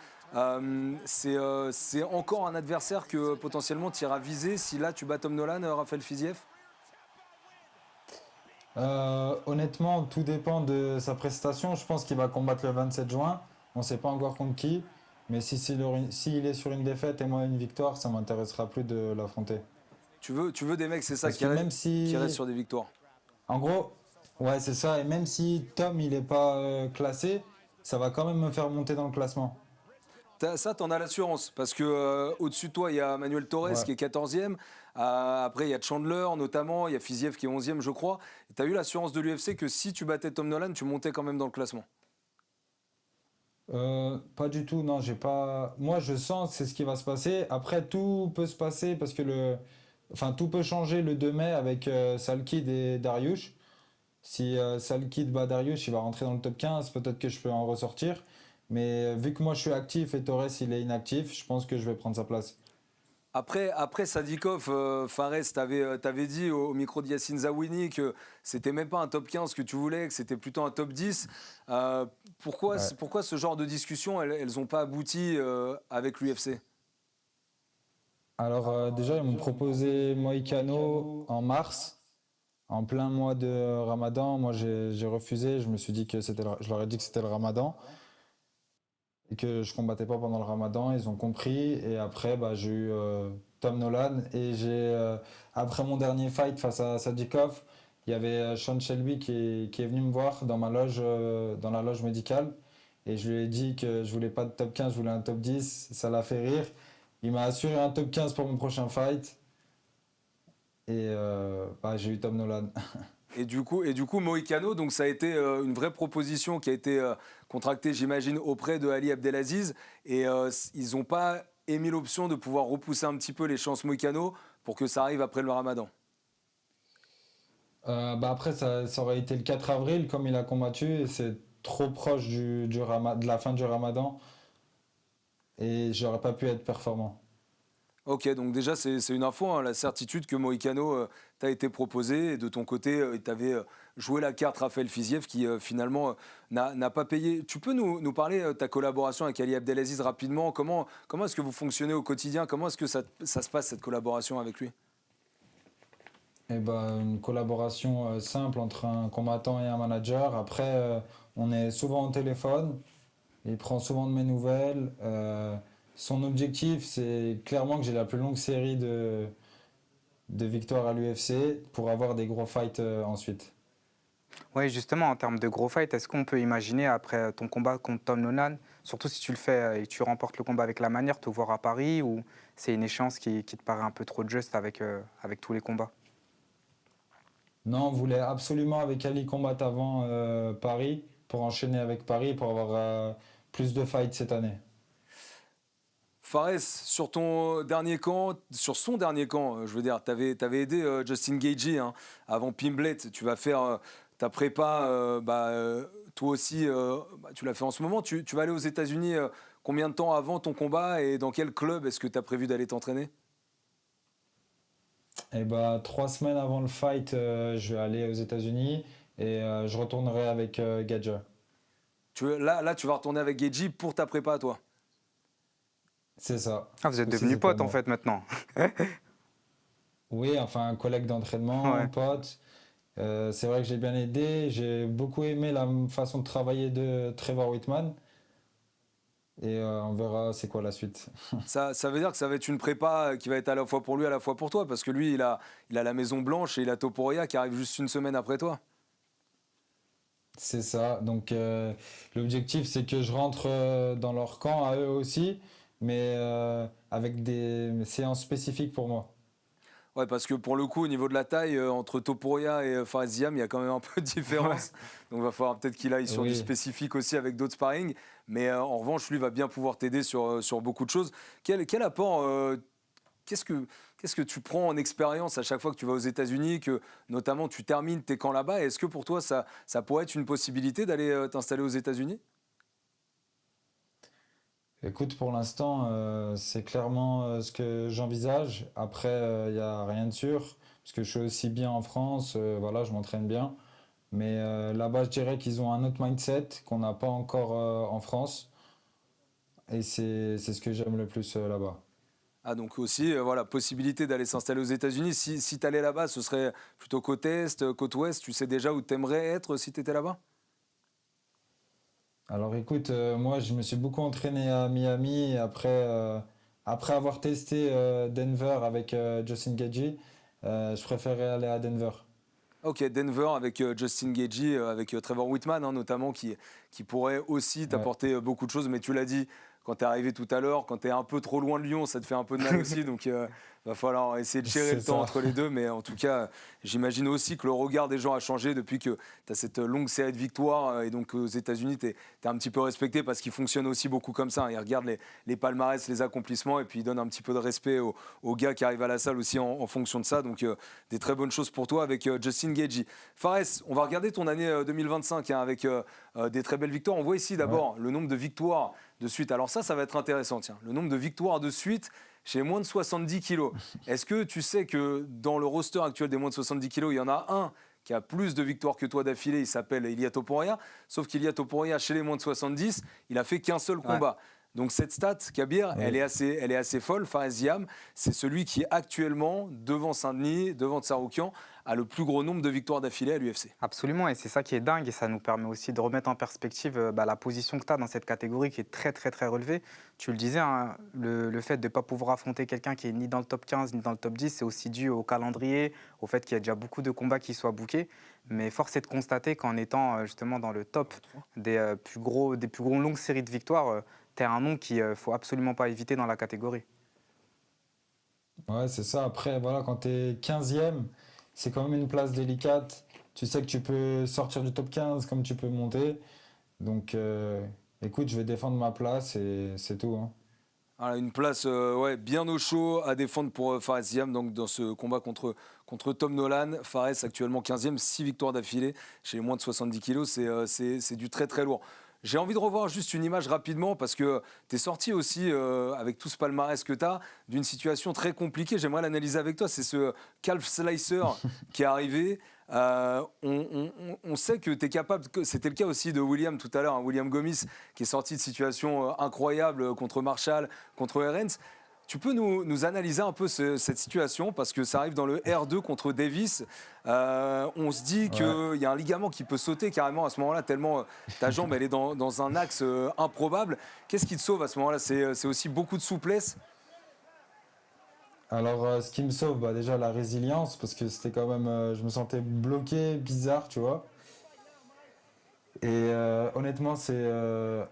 C'est encore un adversaire que potentiellement tu iras viser si là tu bats Tom Nolan, Raphaël Fiziev. Honnêtement, tout dépend de sa prestation. Je pense qu'il va combattre le 27 juin. On ne sait pas encore contre qui. Mais s'il est sur une défaite et moi une victoire, ça m'intéressera plus de l'affronter. Tu veux des mecs, c'est ça, Parce que même qui restent si, sur des victoires. en gros, ouais, c'est ça. Et même si Tom, il n'est pas classé, ça va quand même me faire monter dans le classement. Ça, t'en as l'assurance, parce que au-dessus de toi, il y a Manuel Torres Ouais. qui est 14e. Après, il y a Chandler notamment, il y a Fiziev qui est 11e, je crois. Tu as eu l'assurance de l'UFC que si tu battais Tom Nolan, tu montais quand même dans le classement. Pas du tout, non, j'ai pas. Moi, je sens que c'est ce qui va se passer. Après, tout peut se passer parce que enfin, tout peut changer le 2 mai avec Salkid et Dariush. Si Salkid bat Dariush, il va rentrer dans le top 15, peut-être que je peux en ressortir. Mais vu que moi je suis actif et Torres il est inactif, je pense que je vais prendre sa place. Après Sadikov, Fares, t'avais dit au micro de Yassine Zaouini que c'était même pas un top 15 que tu voulais, que c'était plutôt un top 10. Ouais. Pourquoi ce genre de discussion, elles n'ont pas abouti avec l'UFC? Alors déjà, ils m'ont proposé Moïcano en mars, en plein mois de Ramadan. Moi j'ai refusé, je me suis dit que je leur ai dit que c'était le Ramadan. Et que je combattais pas pendant le Ramadan, ils ont compris. Et après, bah, j'ai eu Tom Nolan. Et après mon dernier fight face à Sadikov, il y avait Sean Shelby qui est venu me voir dans ma loge, dans la loge médicale. Et je lui ai dit que je voulais pas de top 15, je voulais un top 10. Ça l'a fait rire. Il m'a assuré un top 15 pour mon prochain fight. Et bah, j'ai eu Tom Nolan. Et du coup, Moïcano, donc ça a été une vraie proposition qui a été contractée, j'imagine, auprès de Ali Abdelaziz. Et ils n'ont pas émis l'option de pouvoir repousser un petit peu les chances Moïcano pour que ça arrive après le Ramadan. Bah après, ça aurait été le 4 avril, comme il a combattu. Et c'est trop proche de la fin du Ramadan. Et j'aurais pas pu être performant. Ok, donc déjà, c'est une info, hein, la certitude que Moïcano t'a été proposé. Et de ton côté, tu avais joué la carte Raphaël Fiziev qui finalement n'a pas payé. Tu peux nous parler de ta collaboration avec Ali Abdelaziz rapidement? Comment est-ce que vous fonctionnez au quotidien? Comment est-ce que ça se passe, cette collaboration avec lui? Et ben, une collaboration simple entre un combattant et un manager. Après, on est souvent au téléphone. Il prend souvent de mes nouvelles. Son objectif, c'est clairement que j'ai la plus longue série de victoires à l'UFC pour avoir des gros fights ensuite. Oui, justement, en termes de gros fight, est-ce qu'on peut imaginer, après ton combat contre Tom Nolan, surtout si tu le fais et tu remportes le combat avec la manière, te voir à Paris, ou c'est une échéance qui te paraît un peu trop juste avec tous les combats? Non, on voulait absolument avec Ali combattre avant Paris, pour enchaîner avec Paris, pour avoir plus de fights cette année. Fares, sur ton dernier camp, sur son dernier camp, je veux dire, tu avais aidé Justin Gaethje hein, avant Pimblet. Tu vas faire ta prépa, toi aussi, tu l'as fait en ce moment. Tu vas aller aux États-Unis combien de temps avant ton combat et dans quel club est-ce que tu as prévu d'aller t'entraîner? Et bah, 3 semaines avant le fight, je vais aller aux États-Unis et je retournerai avec Gadja. Là, tu vas retourner avec Gaethje pour ta prépa, toi. C'est ça. Ah, vous êtes Aussi, devenus c'est pour potes en moi. fait maintenant. Oui, enfin, un collègue d'entraînement, Ouais. un pote. C'est vrai que j'ai bien aidé. J'ai beaucoup aimé la façon de travailler de Trevor Whitman. Et on verra c'est quoi la suite. Ça veut dire que ça va être une prépa qui va être à la fois pour lui, à la fois pour toi, parce que lui, il a la Maison Blanche et il a Topuria qui arrive juste une semaine après toi. C'est ça. Donc l'objectif, c'est que je rentre dans leur camp à eux aussi, mais avec des séances spécifiques pour moi. Ouais, parce que pour le coup, au niveau de la taille, entre Topuria et Fares Ziam, il y a quand même un peu de différence. Donc il va falloir peut-être qu'il aille sur du Oui. spécifique aussi avec d'autres sparring. Mais en revanche, lui va bien pouvoir t'aider sur beaucoup de choses. Quel apport, qu'est-ce que tu prends en expérience à chaque fois que tu vas aux États-Unis, que notamment tu termines tes camps là-bas? Est-ce que pour toi, ça pourrait être une possibilité d'aller t'installer aux États-Unis? Écoute, pour l'instant, c'est clairement ce que j'envisage. Après, il n'y a rien de sûr, parce que je suis aussi bien en France, voilà, je m'entraîne bien. Mais là-bas, je dirais qu'ils ont un autre mindset qu'on n'a pas encore en France. Et c'est ce que j'aime le plus là-bas. Ah, donc aussi, voilà, possibilité d'aller s'installer aux États-Unis. Si tu allais là-bas, ce serait plutôt côte Est, côte Ouest. Tu sais déjà où tu aimerais être si tu étais là-bas? Alors écoute, moi, je me suis beaucoup entraîné à Miami. Et après avoir testé Denver avec Justin Gaethje, je préférais aller à Denver. Ok, Denver avec Justin Gaethje, avec Trevor Whitman hein, notamment, qui pourrait aussi Ouais, t'apporter beaucoup de choses. Mais tu l'as dit, quand tu es arrivé tout à l'heure, quand tu es un peu trop loin de Lyon, ça te fait un peu de mal aussi. Donc va falloir essayer de gérer c'est le temps ça. entre les deux. Mais en tout cas, j'imagine aussi que le regard des gens a changé depuis que tu as cette longue série de victoires. Et donc aux États-Unis, tu es un petit peu respecté parce qu'ils fonctionnent aussi beaucoup comme ça. Hein. Ils regardent les palmarès, les accomplissements et puis ils donnent un petit peu de respect aux gars qui arrivent à la salle aussi en fonction de ça. Donc des très bonnes choses pour toi avec Justin Gaethje. Fares, on va regarder ton année 2025 hein, avec des très belles victoires. On voit ici Ouais. d'abord le nombre de victoires de suite. Alors ça va être intéressant. Tiens, le nombre de victoires de suite chez les moins de 70 kilos. Est-ce que tu sais que dans le roster actuel des moins de 70 kilos, il y en a un qui a plus de victoires que toi d'affilée, il s'appelle Ilia Topuria. Sauf qu'Ilia Topuria, chez les moins de 70, il a fait qu'un seul Ouais. combat. Donc cette stat, Kabir, Oui. elle est assez folle. Fares Ziam, c'est celui qui actuellement, devant Saint-Denis, devant Tsaroukian, a le plus gros nombre de victoires d'affilée à l'UFC. Absolument, et c'est ça qui est dingue, et ça nous permet aussi de remettre en perspective la position que tu as dans cette catégorie qui est très très très relevée. Tu le disais, hein, le fait de ne pas pouvoir affronter quelqu'un qui est ni dans le top 15 ni dans le top 10, c'est aussi dû au calendrier, au fait qu'il y a déjà beaucoup de combats qui soient bookés. Mais force est de constater qu'en étant justement dans le top des plus gros longues séries de victoires, tu as un nom qu'il ne faut absolument pas éviter dans la catégorie. Ouais, c'est ça. Après, voilà, quand tu es 15e, c'est quand même une place délicate. Tu sais que tu peux sortir du top 15 comme tu peux monter. Donc, écoute, je vais défendre ma place et c'est tout, hein. Voilà, une place ouais, bien au chaud à défendre pour Fares Ziam donc dans ce combat contre Tom Nolan. Fares actuellement 15e, 6 victoires d'affilée chez les moins de 70 kilos, c'est du très très lourd. J'ai envie de revoir juste une image rapidement parce que tu es sorti aussi avec tout ce palmarès que tu as d'une situation très compliquée. J'aimerais l'analyser avec toi. C'est ce calf slicer qui est arrivé. On sait que tu es capable, c'était le cas aussi de William tout à l'heure, hein, William Gomis qui est sorti de situation incroyable contre Marshall, contre Herens. Tu peux nous analyser un peu cette situation parce que ça arrive dans le R2 contre Davis. On se dit Ouais. qu'il y a un ligament qui peut sauter carrément à ce moment-là, tellement ta jambe elle est dans un axe improbable. Qu'est-ce qui te sauve à ce moment-là? C'est aussi beaucoup de souplesse. Alors, ce qui me sauve, bah, déjà la résilience, parce que c'était quand même, je me sentais bloqué, bizarre, tu vois. Et honnêtement,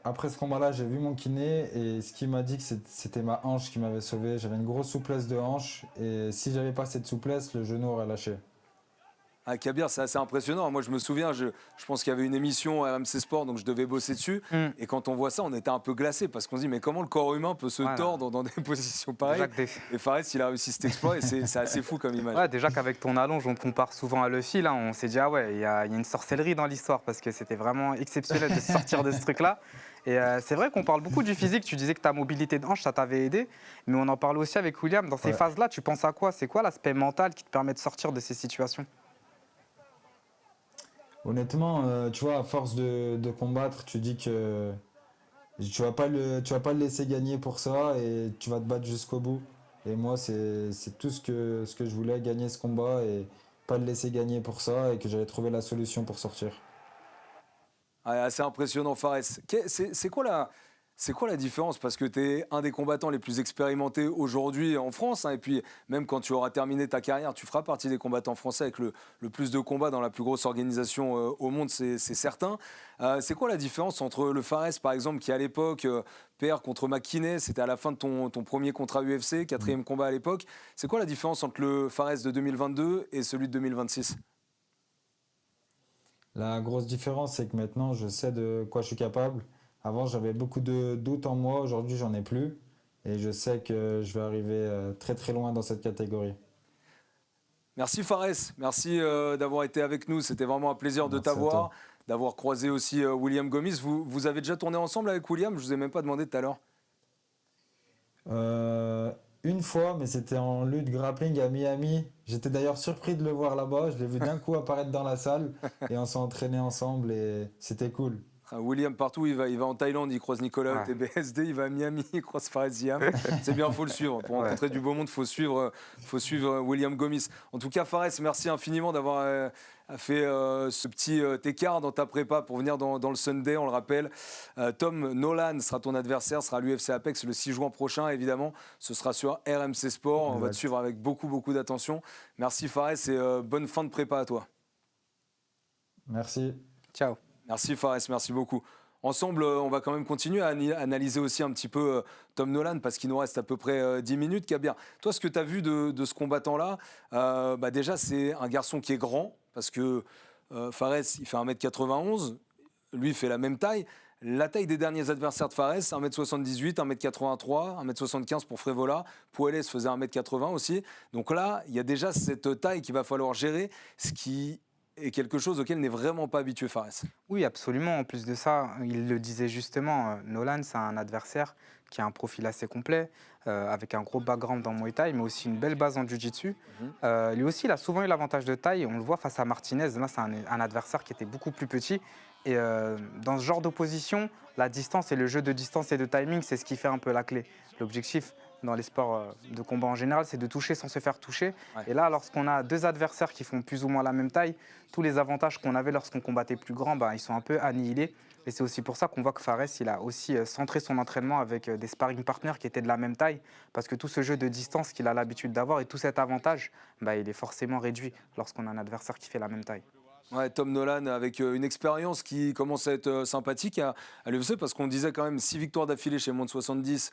après ce combat-là, j'ai vu mon kiné et ce qui m'a dit que c'était ma hanche qui m'avait sauvé. J'avais une grosse souplesse de hanche et si j'avais pas cette souplesse, le genou aurait lâché. Ah, Kabir, c'est assez impressionnant. Moi, je me souviens, je pense qu'il y avait une émission à RMC Sport, donc je devais bosser dessus. Et quand on voit ça, on était un peu glacé parce qu'on se dit, mais comment le corps humain peut se tordre dans des positions pareilles? Et Fares, il a réussi cet exploit et c'est assez fou comme image. Ouais, déjà qu'avec ton allonge, on te compare souvent à Luffy. Là, on s'est dit, ah ouais, il y a une sorcellerie dans l'histoire parce que c'était vraiment exceptionnel de sortir de ce truc-là. Et c'est vrai qu'on parle beaucoup du physique. Tu disais que ta mobilité de hanche, ça t'avait aidé. Mais on en parle aussi avec William. Dans ces phases-là, tu penses à quoi? C'est quoi l'aspect mental qui te permet de sortir de ces situations? Honnêtement, tu vois, à force de combattre, tu dis que tu vas pas le laisser gagner pour ça et tu vas te battre jusqu'au bout. Et moi, c'est tout ce que je voulais, gagner ce combat et pas le laisser gagner pour ça et que j'allais trouver la solution pour sortir. Ah, assez impressionnant, Fares. C'est quoi la différence? Parce que tu es un des combattants les plus expérimentés aujourd'hui en France, hein, et puis même quand tu auras terminé ta carrière, tu feras partie des combattants français avec le plus de combats dans la plus grosse organisation au monde, c'est certain. C'est quoi la différence entre le Fares, par exemple, qui à l'époque perd contre McKinney, c'était à la fin de ton premier contrat UFC, 4e combat à l'époque. C'est quoi la différence entre le Fares de 2022 et celui de 2026? La grosse différence, c'est que maintenant, je sais de quoi je suis capable. Avant, j'avais beaucoup de doutes en moi. Aujourd'hui, j'en ai plus. Et je sais que je vais arriver très très loin dans cette catégorie. Merci Fares, merci d'avoir été avec nous. C'était vraiment un plaisir de Merci à t'avoir, toi. d'avoir croisé aussi William Gomis. Vous avez déjà tourné ensemble avec William? Je ne vous ai même pas demandé tout à l'heure. Une fois, mais c'était en lutte grappling à Miami. J'étais d'ailleurs surpris de le voir là-bas. Je l'ai vu d'un coup apparaître dans la salle et on s'est entraînés ensemble et c'était cool. William, partout, il va en Thaïlande, il croise Nicolas TBSD, il va à Miami, il croise Fares Ziam. C'est bien, il faut le suivre. Pour rencontrer du beau monde, il faut suivre William Gomis. En tout cas, Fares, merci infiniment d'avoir fait ce petit écart dans ta prépa pour venir dans le Sunday, on le rappelle. Tom Nolan sera ton adversaire, sera à l'UFC Apex le 6 juin prochain, évidemment. Ce sera sur RMC Sport. On va te suivre avec beaucoup d'attention. Merci Fares et bonne fin de prépa à toi. Merci. Ciao. Merci Fares, merci beaucoup. Ensemble, on va quand même continuer à analyser aussi un petit peu Tom Nolan parce qu'il nous reste à peu près 10 minutes. Kabir, toi, ce que tu as vu de ce combattant-là, déjà, c'est un garçon qui est grand parce que Fares, il fait 1m91, lui, il fait la même taille. La taille des derniers adversaires de Fares, 1m78, 1m83, 1m75 pour Frévola. Puelles faisait 1m80 aussi. Donc là, il y a déjà cette taille qu'il va falloir gérer, ce qui est quelque chose auquel n'est vraiment pas habitué Fares. Oui, absolument. En plus de ça, il le disait justement, Nolan, c'est un adversaire qui a un profil assez complet, avec un gros background dans Muay Thai, mais aussi une belle base en Jiu-Jitsu. Lui aussi, il a souvent eu l'avantage de taille. On le voit face à Martinez. Là, c'est un adversaire qui était beaucoup plus petit. Et dans ce genre d'opposition, la distance et le jeu de distance et de timing, c'est ce qui fait un peu la clé. L'objectif dans les sports de combat en général, c'est de toucher sans se faire toucher. Ouais. Et là, lorsqu'on a deux adversaires qui font plus ou moins la même taille, tous les avantages qu'on avait lorsqu'on combattait plus grand, ils sont un peu annihilés. Et c'est aussi pour ça qu'on voit que Fares, il a aussi centré son entraînement avec des sparring partners qui étaient de la même taille. Parce que tout ce jeu de distance qu'il a l'habitude d'avoir et tout cet avantage, il est forcément réduit lorsqu'on a un adversaire qui fait la même taille. Ouais, Tom Nolan avec une expérience qui commence à être sympathique à l'UFC parce qu'on disait quand même 6 victoires d'affilée chez moins de 70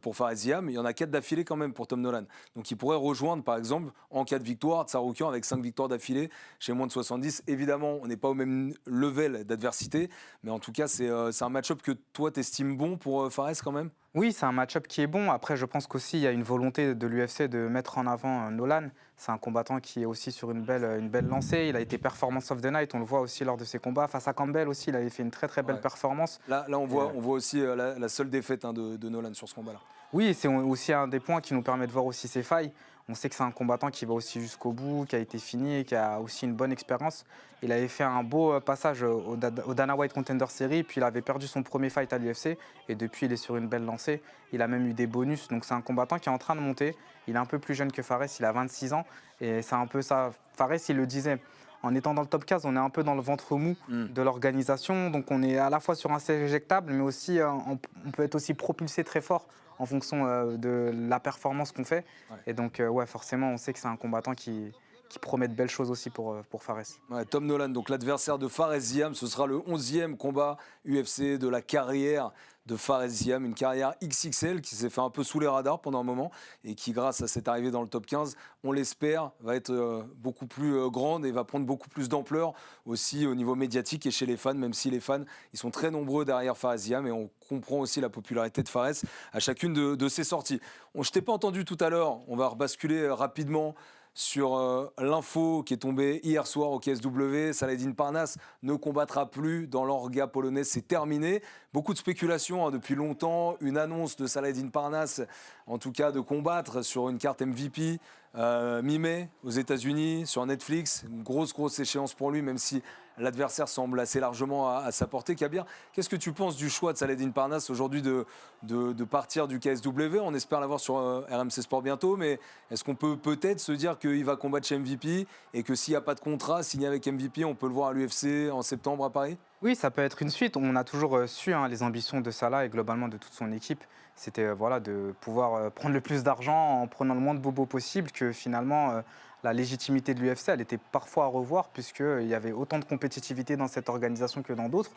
pour Fares Ziam, mais il y en a 4 d'affilée quand même pour Tom Nolan. Donc il pourrait rejoindre par exemple en cas de victoire Tsarukyan avec 5 victoires d'affilée chez moins de 70. Évidemment, on n'est pas au même level d'adversité, mais en tout cas c'est un match-up que toi t'estimes bon pour Fares quand même. Oui, c'est un match-up qui est bon. Après, je pense qu'aussi, il y a une volonté de l'UFC de mettre en avant Nolan. C'est un combattant qui est aussi sur une belle lancée. Il a été performance of the night, on le voit aussi lors de ses combats. Face à Campbell aussi, il avait fait une très belle performance. Là on voit aussi la seule défaite de Nolan sur ce combat-là. Oui, c'est aussi un des points qui nous permet de voir aussi ses failles. On sait que c'est un combattant qui va aussi jusqu'au bout, qui a été fini et qui a aussi une bonne expérience. Il avait fait un beau passage au Dana White Contender Series, puis il avait perdu son premier fight à l'UFC et depuis il est sur une belle lancée. Il a même eu des bonus, donc c'est un combattant qui est en train de monter. Il est un peu plus jeune que Fares, il a 26 ans et c'est un peu ça. Fares, il le disait, en étant dans le top 15, on est un peu dans le ventre mou de l'organisation, donc on est à la fois sur un siège éjectable, mais aussi on peut être aussi propulsé très fort en fonction de la performance qu'on fait. Ouais. Et donc, forcément, on sait que c'est un combattant qui qui promet de belles choses aussi pour Fares. Ouais, Tom Nolan, donc l'adversaire de Fares Ziam, ce sera le 11e combat UFC de la carrière de Fares Ziam, une carrière XXL qui s'est fait un peu sous les radars pendant un moment et qui, grâce à cette arrivée dans le top 15, on l'espère, va être beaucoup plus grande et va prendre beaucoup plus d'ampleur aussi au niveau médiatique et chez les fans, même si les fans, ils sont très nombreux derrière Fares Ziam et on comprend aussi la popularité de Fares à chacune de ses sorties. Je t'ai pas entendu tout à l'heure, on va rebasculer rapidement sur l'info qui est tombée hier soir au KSW. Saladin Parnasse ne combattra plus dans l'orga polonais, c'est terminé. Beaucoup de spéculations depuis longtemps. Une annonce de Saladin Parnasse, en tout cas de combattre sur une carte MVP mi-mai aux États-Unis, sur Netflix. Une grosse échéance pour lui, même si l'adversaire semble assez largement à sa portée. Kabir, qu'est-ce que tu penses du choix de Saladin Parnasse aujourd'hui de partir du KSW? On espère l'avoir sur RMC Sport bientôt, mais est-ce qu'on peut peut-être se dire qu'il va combattre chez MVP et que s'il n'y a pas de contrat signé avec MVP, on peut le voir à l'UFC en septembre à Paris? Oui, ça peut être une suite. On a toujours su les ambitions de Salah et globalement de toute son équipe. C'était de pouvoir prendre le plus d'argent en prenant le moins de bobos possible, que finalement la légitimité de l'UFC, elle était parfois à revoir puisqu'il y avait autant de compétitivité dans cette organisation que dans d'autres.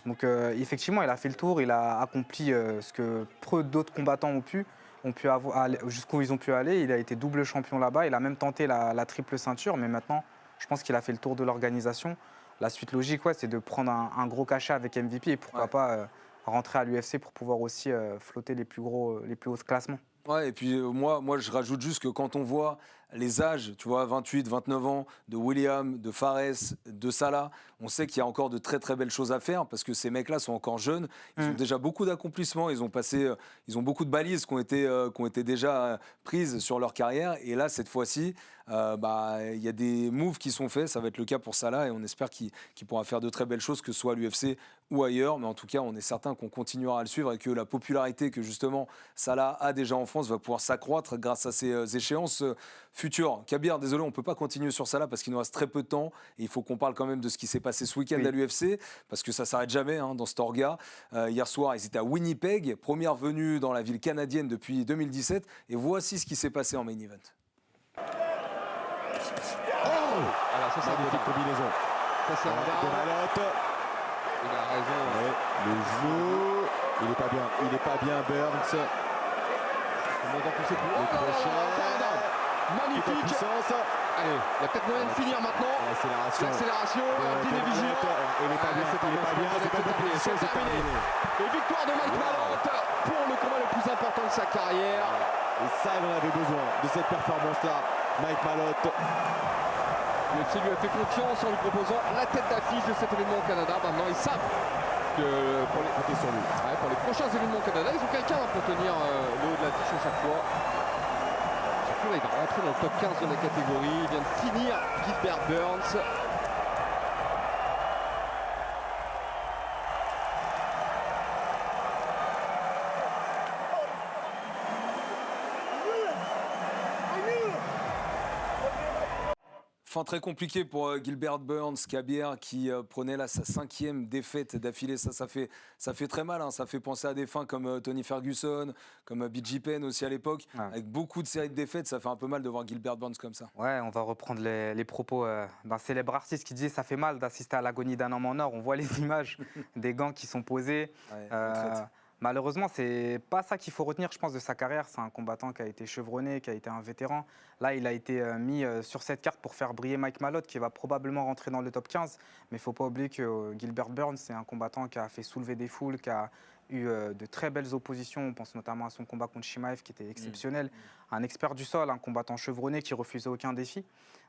Donc effectivement, il a fait le tour, il a accompli ce que peu d'autres combattants ont pu jusqu'où ils ont pu aller. Il a été double champion là-bas, il a même tenté la triple ceinture, mais maintenant, je pense qu'il a fait le tour de l'organisation. La suite logique, c'est de prendre un gros cachet avec MVP et pourquoi pas rentrer à l'UFC pour pouvoir aussi flotter les plus hauts classements. Ouais, et puis moi, je rajoute juste que quand on voit les âges, tu vois, 28, 29 ans, de William, de Fares, de Salah, on sait qu'il y a encore de très très belles choses à faire parce que ces mecs-là sont encore jeunes. Ils ont déjà beaucoup d'accomplissements, ils ont beaucoup de balises qui ont été déjà prises sur leur carrière. Et là, cette fois-ci, il y a des moves qui sont faits. Ça va être le cas pour Salah et on espère qu'il pourra faire de très belles choses, que ce soit à l'UFC ou ailleurs. Mais en tout cas, on est certain qu'on continuera à le suivre et que la popularité que justement Salah a déjà en France va pouvoir s'accroître grâce à ces échéances futures. Kabir, désolé, on ne peut pas continuer sur Salah parce qu'il nous reste très peu de temps. Et il faut qu'on parle quand même de ce qui s'est passé ce week-end à l'UFC parce que ça ne s'arrête jamais dans cet orga. Hier soir, ils étaient à Winnipeg, première venue dans la ville canadienne depuis 2017. Et voici ce qui s'est passé en main event. Alors ça c'est une petite combinaison. Ça c'est un Malotte. Il a raison. Ouais, le genou. Il n'est pas bien Burns. On va pousser plus haut. Magnifique. Allez, il y a peut-être moyen de finir maintenant. L'accélération. Digne et vigilant. Il n'est pas bien. C'est terminé. Et victoire de Mike Malotte pour le combat le plus important de sa carrière. Et ça, il en avait besoin de cette performance-là. Mike Malotte. L'UFC lui a fait confiance en lui proposant la tête d'affiche de cet événement au Canada. Maintenant, ils savent que pour les prochains événements au Canada, ils ont quelqu'un pour tenir le haut de l'affiche à chaque fois. Surtout là, il va rentrer dans le top 15 de la catégorie. Il vient de finir Gilbert Burns. Fin très compliqué pour Gilbert Burns, Kabir, qui prenait là sa 5e défaite d'affilée. Ça fait très mal. Ça fait penser à des fins comme Tony Ferguson, comme BJ Penn aussi à l'époque. Ouais. Avec beaucoup de séries de défaites, ça fait un peu mal de voir Gilbert Burns comme ça. Ouais, on va reprendre les propos d'un célèbre artiste qui disait « ça fait mal d'assister à l'agonie d'un homme en or ». On voit les images des gants qui sont posés. Ouais, malheureusement, c'est pas ça qu'il faut retenir, je pense, de sa carrière. C'est un combattant qui a été chevronné, qui a été un vétéran. Là, il a été mis sur cette carte pour faire briller Mike Malotte, qui va probablement rentrer dans le top 15. Mais il ne faut pas oublier que Gilbert Burns, c'est un combattant qui a fait soulever des foules, qui a eu de très belles oppositions. On pense notamment à son combat contre Chimaev, qui était exceptionnel. Un expert du sol, un combattant chevronné qui refusait aucun défi.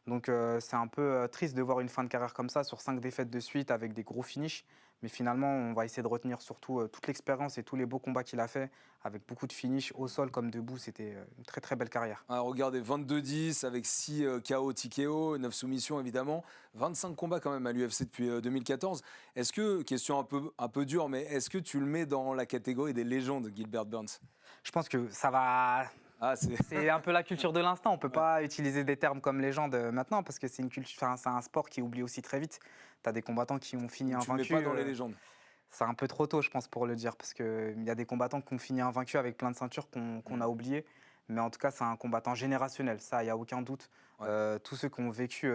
Donc c'est un peu triste de voir une fin de carrière comme ça, sur 5 défaites de suite, avec des gros finishes. Mais finalement, on va essayer de retenir surtout toute l'expérience et tous les beaux combats qu'il a fait, avec beaucoup de finishes au sol comme debout. C'était une très très belle carrière. Regardez, 22-10 avec 6 KO TKO, 9 soumissions évidemment, 25 combats quand même à l'UFC depuis 2014. Est-ce que, question un peu dure, mais est-ce que tu le mets dans la catégorie des légendes, Gilbert Burns? Je pense que ça va... c'est un peu la culture de l'instant. On ne peut pas utiliser des termes comme légende maintenant parce que c'est un sport qui oublie aussi très vite. Tu as des combattants qui ont fini invaincus. Tu ne mets pas dans les légendes. C'est un peu trop tôt, je pense, pour le dire, parce qu'il y a des combattants qui ont fini invaincus avec plein de ceintures qu'on a oubliées. Mais en tout cas, c'est un combattant générationnel. Ça, il n'y a aucun doute. Tous ceux qui ont vécu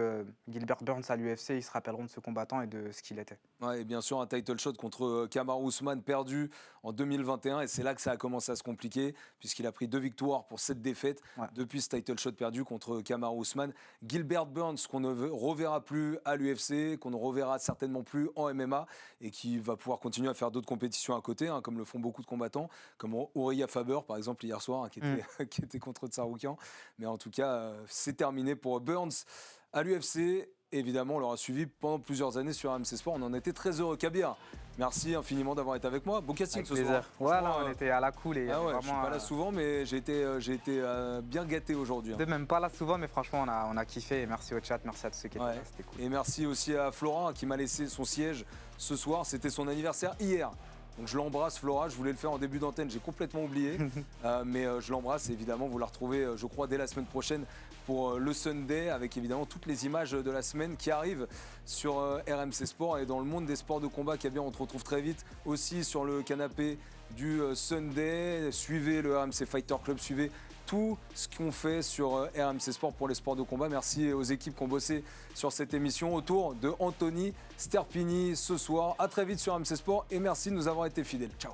Gilbert Burns à l'UFC, ils se rappelleront de ce combattant et de ce qu'il était. Ouais, et bien sûr, un title shot contre Kamaru Usman perdu en 2021. Et c'est là que ça a commencé à se compliquer, puisqu'il a pris 2 victoires pour 7 défaites depuis ce title shot perdu contre Kamaru Usman. Gilbert Burns, qu'on ne reverra plus à l'UFC, qu'on ne reverra certainement plus en MMA, et qui va pouvoir continuer à faire d'autres compétitions à côté, comme le font beaucoup de combattants, comme Uriah Faber, par exemple, hier soir, qui était contre Tsarukyan. Mais en tout cas, c'est terminé pour Burns à l'UFC. Évidemment, on l'aura suivi pendant plusieurs années sur RMC Sport. On en était très heureux. Kabir, merci infiniment d'avoir été avec moi. Beau casting ce soir. Voilà, on était à la cool. Et je ne suis pas là souvent, mais j'ai été bien gâté aujourd'hui. De même pas là souvent, mais franchement, on a kiffé. Et merci au chat, merci à tous ceux qui étaient là. C'était cool. Et merci aussi à Flora qui m'a laissé son siège ce soir. C'était son anniversaire hier. Donc je l'embrasse, Flora, je voulais le faire en début d'antenne, j'ai complètement oublié, mais je l'embrasse et évidemment vous la retrouvez, je crois, dès la semaine prochaine pour le Sunday, avec évidemment toutes les images de la semaine qui arrivent sur RMC Sport et dans le monde des sports de combat. Kabir, on te retrouve très vite aussi sur le canapé du Sunday. Suivez le RMC Fighter Club, suivez tout ce qu'on fait sur RMC Sport pour les sports de combat. Merci aux équipes qui ont bossé sur cette émission autour de Anthony Sterpini ce soir. À très vite sur RMC Sport et merci de nous avoir été fidèles. Ciao.